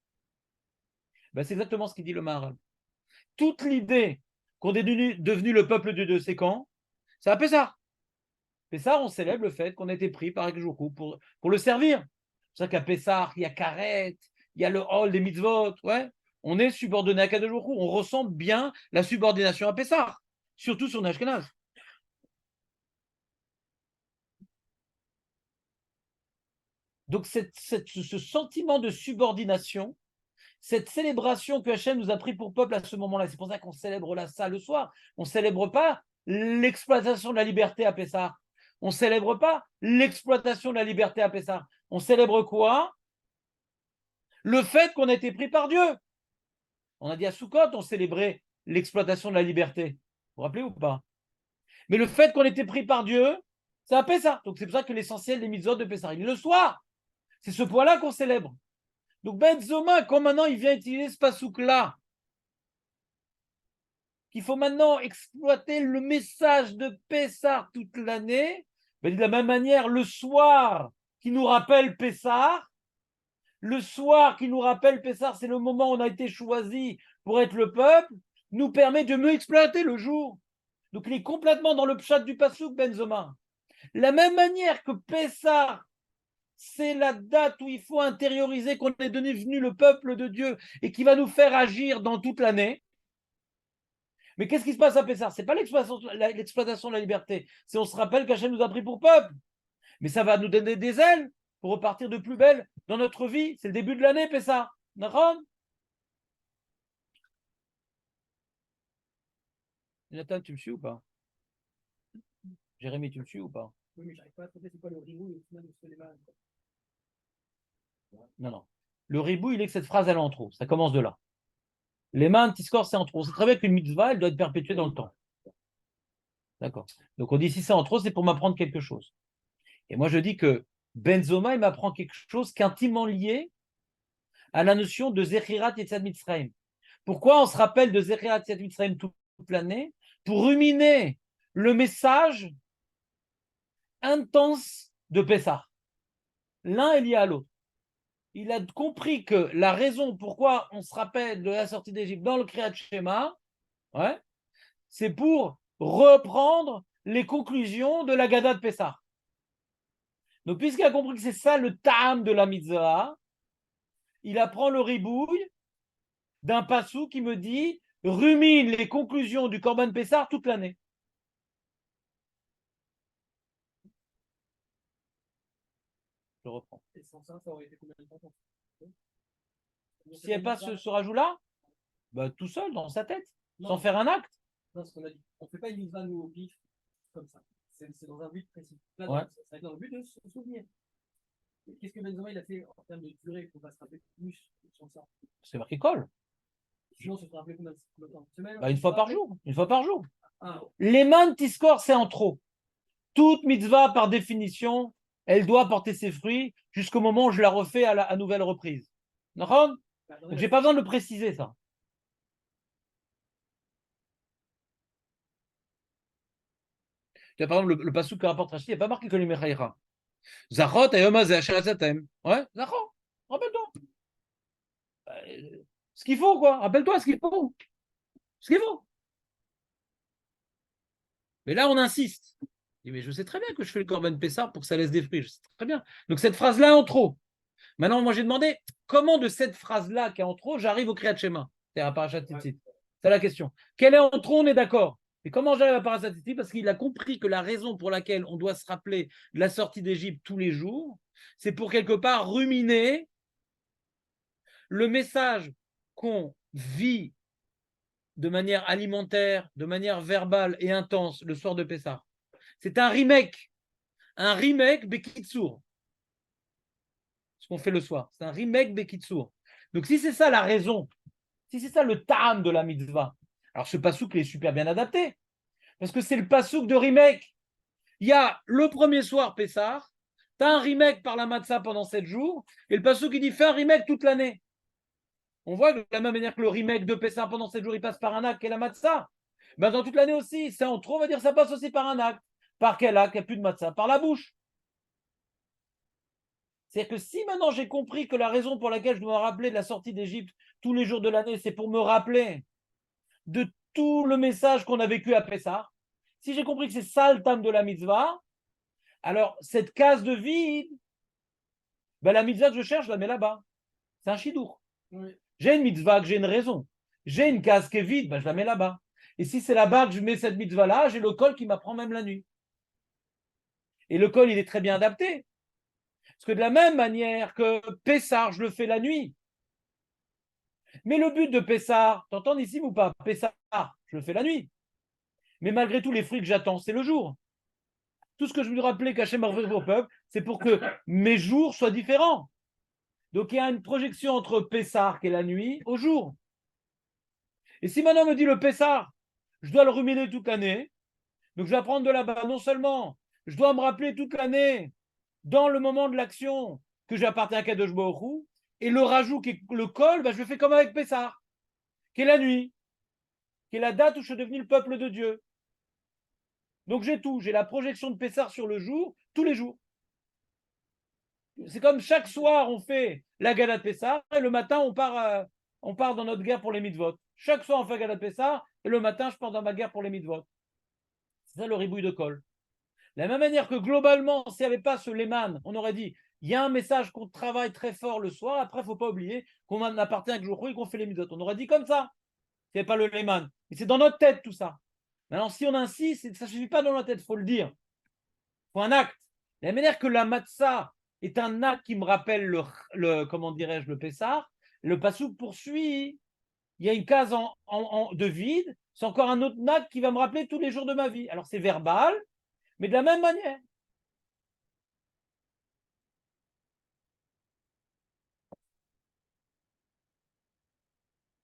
Ben, c'est exactement ce qu'il dit le Maharal. Toute l'idée qu'on est devenu le peuple de Dieu, c'est quand? C'est à Pessah. Pessah, on célèbre le fait qu'on a été pris par Ekjoukou pour le servir. C'est ça qu'à Pessah, il y a Karet, il y a le hall des mitzvot, on est subordonné à Kadosh Baruch Hu. On ressent bien la subordination à Pessah, surtout sur Ashkenaz. Donc ce sentiment de subordination, cette célébration que Hachem nous a pris pour peuple à ce moment-là, c'est pour ça qu'on célèbre ça le soir. On ne célèbre pas l'exploitation de la liberté à Pessah. On ne célèbre pas l'exploitation de la liberté à Pessah. On célèbre quoi? Le fait qu'on a été pris par Dieu. On a dit à Sukkot, on célébrait l'exploitation de la liberté. Vous vous rappelez ou pas? Mais le fait qu'on ait été pris par Dieu, c'est à Pessah. Donc c'est pour ça que l'essentiel des mitzvot de Pessah, le soir. C'est ce point-là qu'on célèbre. Donc Benzoma, quand maintenant il vient utiliser ce pasouk-là, qu'il faut maintenant exploiter le message de Pessah toute l'année, ben de la même manière, le soir qui nous rappelle Pessah, c'est le moment où on a été choisi pour être le peuple, nous permet de mieux exploiter le jour. Donc il est complètement dans le pshat du pasouk, Benzoma. La même manière que Pessah, c'est la date où il faut intérioriser qu'on est devenu le peuple de Dieu et qui va nous faire agir dans toute l'année. Mais qu'est-ce qui se passe à Pessah? Ce n'est pas l'exploitation de la liberté. C'est on se rappelle qu'Hachem nous a pris pour peuple. Mais ça va nous donner des ailes pour repartir de plus belle dans notre vie. C'est le début de l'année, Pessah. D'accord? Nathan, tu me suis ou pas? Jérémy, tu me suis ou pas? Oui, mais j'arrive pas à trouver c'est quoi le ribou et le final de Suleiman. Non, non. Le ribou, il est que cette phrase, elle est en trop. Ça commence de là. Les mains anti-score, c'est en trop. C'est très bien qu'une mitzvah, elle doit être perpétuée dans le temps. D'accord. Donc on dit si c'est en trop, c'est pour m'apprendre quelque chose. Et moi, je dis que Benzoma, il m'apprend quelque chose qui est intimement lié à la notion de Zechirat Yetzat Mitzrayim. Pourquoi on se rappelle de Zechirat Yetzat Mitzrayim toute l'année? Pour ruminer le message intense de Pessah. L'un est lié à l'autre. Il a compris que la raison pourquoi on se rappelle de la sortie d'Égypte dans le Kriyat Shema, ouais, c'est pour reprendre les conclusions de la Gada de Pessah. Donc, puisqu'il a compris que c'est ça le ta'am de la mitzvah, il apprend le ribouille d'un passou qui me dit rumine les conclusions du Korban Pessah toute l'année. Je reprends. Et sans ça, ça aurait été combien de temps? S'il n'y avait pas ce rajout-là, bah, tout seul, dans sa tête, Non. sans faire un acte. Non, ce qu'on a dit. On ne fait pas une mitzvah nous au pif comme ça. C'est dans un but précis. Là, Ouais. ça va être dans le but de se souvenir. Qu'est-ce que Benzema il a fait en termes de durée pour pas se rappeler plus sur ça? C'est marqué colle. Sinon, on se rappelle combien de temps? Semaine, Bah, une fois par jour. Une fois par jour. Ah, Les man tiskor, c'est en trop. Toute mitzvah, par définition, elle doit porter ses fruits jusqu'au moment où je la refais à nouvelle reprise. D'accord? bah, Donc, j'ai pas besoin de le préciser, ça. Tu vois, par exemple, le passou que rapporte Rachid, il n'y a pas marqué que les Mechaïra. Zachot, Ayoma, Zacharazatem. Ouais, Zachot, rappelle-toi. Ce qu'il faut, quoi. Rappelle-toi ce qu'il faut. Ce qu'il faut. Mais là, on insiste. Il dit, mais je sais très bien que je fais le Corban Pessar pour que ça laisse des fruits. Je sais très bien. Donc, cette phrase-là est en trop. Maintenant, moi, j'ai demandé comment de cette phrase-là qui est en trop, j'arrive au Kriyat Shema. C'est à Parashat Tzitzit. C'est la question. Quelle est en trop, on est d'accord. Et comment j'arrive à Parashat Tzitzit? Parce qu'il a compris que la raison pour laquelle on doit se rappeler de la sortie d'Égypte tous les jours, c'est pour quelque part ruminer le message qu'on vit de manière alimentaire, de manière verbale et intense le soir de Pessah. C'est un remake Bekitsour. Ce qu'on fait le soir. C'est un remake Bekitsour. Donc si c'est ça la raison, si c'est ça le ta'am de la mitzvah, alors ce pasouk est super bien adapté. Parce que c'est le pasouk de remake. Il y a le premier soir Pessah, tu as un remake par la matzah pendant 7 jours, et le pasouk qui dit fais un remake toute l'année. On voit que de la même manière que le remake de Pessah pendant 7 jours, il passe par un acte qui est la matzah. Ben dans toute l'année aussi, c'est en trop, on va dire ça passe aussi par un acte. Par quel acte? Il n'y a plus de matzah. Par la bouche. C'est-à-dire que si maintenant j'ai compris que la raison pour laquelle je dois me rappeler de la sortie d'Égypte tous les jours de l'année, c'est pour me rappeler de tout le message qu'on a vécu à Pessah, si j'ai compris que c'est ça le tam de la mitzvah, alors cette case de vide, ben la mitzvah que je cherche, je la mets là-bas. C'est un chidour. oui. J'ai une mitzvah, que j'ai une raison. J'ai une case qui est vide, ben je la mets là-bas. Et si c'est là-bas que je mets cette mitzvah-là, j'ai le col qui m'apprend même la nuit. Et le col, il est très bien adapté. Parce que de la même manière que Pessah, je le fais la nuit. Mais le but de Pessah, t'entends ici ou pas? Pessah, je le fais la nuit. Mais malgré tout, les fruits que j'attends, c'est le jour. Tout ce que je veux rappeler qu'Hachem a fait au peuple, c'est pour que mes jours soient différents. Donc il y a une projection entre Pessah, qui est la nuit, au jour. Et si maintenant on me dit le Pessah, je dois le ruminer toute l'année, donc je vais apprendre de là-bas. Non seulement je dois me rappeler toute l'année, dans le moment de l'action, que j'appartiens à Kadosh Baruch Hu, et le rajout qui est le col, ben je le fais comme avec Pessah, qui est la nuit, qui est la date où je suis devenu le peuple de Dieu. Donc j'ai tout, j'ai la projection de Pessah sur le jour, tous les jours. C'est comme chaque soir on fait la Gala de Pessah, et le matin on part dans notre guerre pour les mitzvot. Chaque soir on fait la Gala de Pessah, et le matin je pars dans ma guerre pour les mitzvot. C'est ça le ribouille de col. De la même manière que globalement, s'il n'y avait pas ce léman, on aurait dit, il y a un message qu'on travaille très fort le soir, après il ne faut pas oublier qu'on appartient à Jour et qu'on fait les mitzvot. On aurait dit comme ça, s'il n'y avait pas le léman. Mais c'est dans notre tête tout ça. Maintenant, si on insiste, ça ne suffit pas dans notre tête, il faut le dire. Il faut un acte. De la même manière que la matzah est un acte qui me rappelle comment dirais-je, le Pessah, le Passouk poursuit. Il y a une case de vide, c'est encore un autre acte qui va me rappeler tous les jours de ma vie. Alors c'est verbal, mais de la même manière.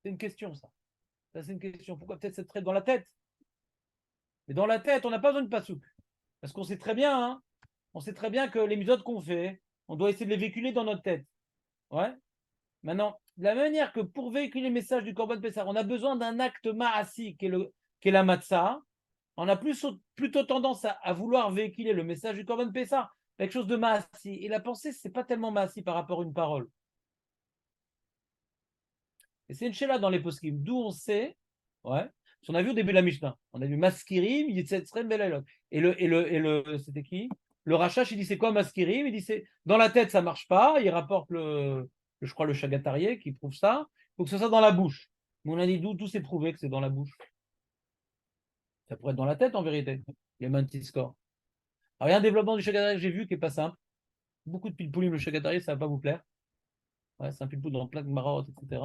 C'est une question, ça. Ça, c'est une question. Pourquoi peut-être c'est très dans la tête? Mais dans la tête, on n'a pas besoin de pasouk. Parce qu'on sait très bien, hein, on sait très bien que les méthodes qu'on fait, on doit essayer de les véhiculer dans notre tête. Ouais. Maintenant, de la manière que pour véhiculer le message du Corban Pessah, on a besoin d'un acte ma'asi qui est la matzah, on a plutôt tendance à vouloir véhiculer le message du Corban Pessah, quelque chose de ma'asi. Et la pensée, ce n'est pas tellement ma'asi par rapport à une parole. Et c'est une chéla dans les poskim, d'où on sait, ouais, on a vu au début de la Mishnah, on a vu Maskirim, Yitzhetzrem, Belalot. C'était qui? Le Rachash, il dit c'est quoi Maskirim? Il dit c'est dans la tête, ça marche pas. Il rapporte je crois, le Chagatarié qui prouve ça. Il faut que ce soit dans la bouche. Mais on a dit d'où c'est prouvé que c'est dans la bouche. Ça pourrait être dans la tête en vérité. Il y a même un petit score. Alors, il y a un développement du Chagatarié que j'ai vu qui n'est pas simple. Beaucoup de pilpoulim, le Chagatarié, ça ne va pas vous plaire. Ouais, c'est un pilpoul dans plein de marottes, etc.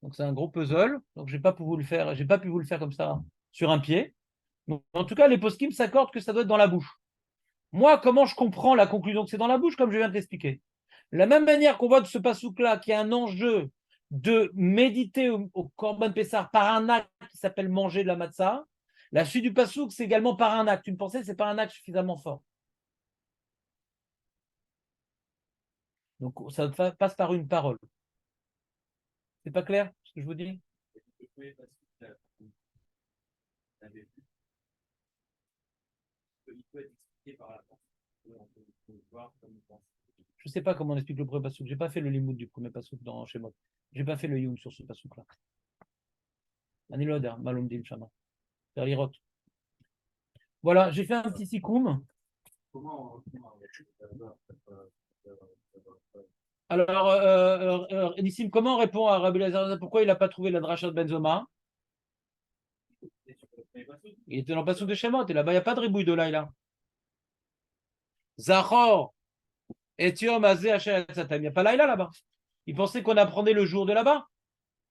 Donc c'est un gros puzzle. Donc j'ai pas pu vous le faire, j'ai pas pu vous le faire comme ça sur un pied. Donc, en tout cas, les poskim s'accordent que ça doit être dans la bouche. Moi, comment je comprends la conclusion que c'est dans la bouche, comme je viens de l'expliquer. La même manière qu'on voit de ce pasouk-là, qu'il y a un enjeu de méditer au Korban Pessar par un acte qui s'appelle manger de la matzah, la suite du pasouk, c'est également par un acte. Une pensée, c'est pas un acte suffisamment fort. Donc ça passe par une parole. C'est pas clair ce que je vous dis? Je ne sais pas comment on explique le premier pasouk. Je n'ai pas fait le limoud du premier pasouk dans chez moi. Je n'ai pas fait le youm sur ce pasouk-là. Aniloder, malomdim shama. Voilà, j'ai fait un petit sikoum. Alors, Nissim, comment on répond à Rabbi Lazar? Pourquoi il n'a pas trouvé la dracha de Benzoma? Il était dans le pasouk de Shemot, et là-bas, il n'y a pas de ribouille de Laïla. Zachor, Etiom, Azé, Hachem, Satam. Il n'y a pas Laïla là-bas. Il pensait qu'on apprenait le jour de là-bas.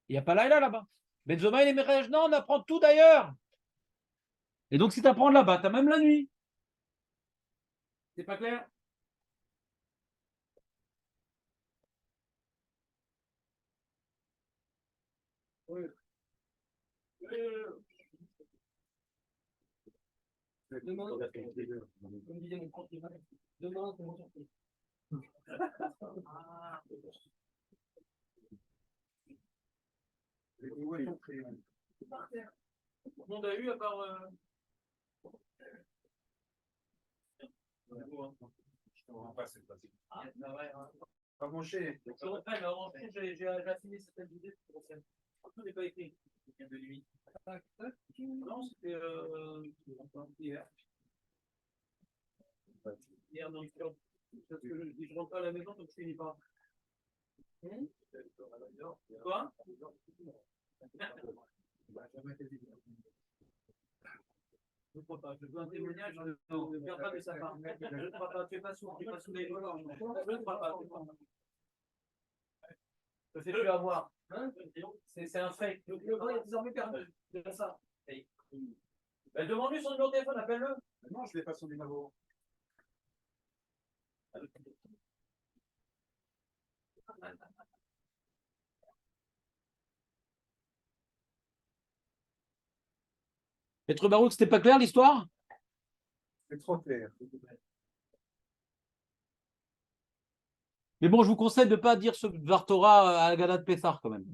Il n'y a pas Laïla là-bas. Benzoma, il est Merej. Non, on apprend tout d'ailleurs. Et donc, si tu apprends là-bas, tu as même la nuit. C'est pas clair? Oui. Demain, comme disait mon prof, demain, c'est mon surprise. Tout le monde a eu à part. Pas manger. Je reprends, mais en fait, j'ai affiné certaines idées. Tout n'est pas écrit. De nuit. Non, c'était hier. Hier, dans le club. Parce que je rentre pas à la maison, donc je finis pas. Quoi? Je ne crois pas. Je veux un témoignage. Je ne perds pas de sa part. Je ne crois pas. Tu n'es pas sous les volants. Je ne crois pas. Je ne fais plus avoir. Hein? C'est un fake. Le gars est désormais perdu. C'est ça. Ben, demande-lui son numéro de téléphone, appelle-le. Non, je n'ai pas son numéro. Maître Barouk, c'était pas clair l'histoire? C'est trop clair. Mais bon, je vous conseille de ne pas dire ce Dvar Torah à Gadat Pessar quand même.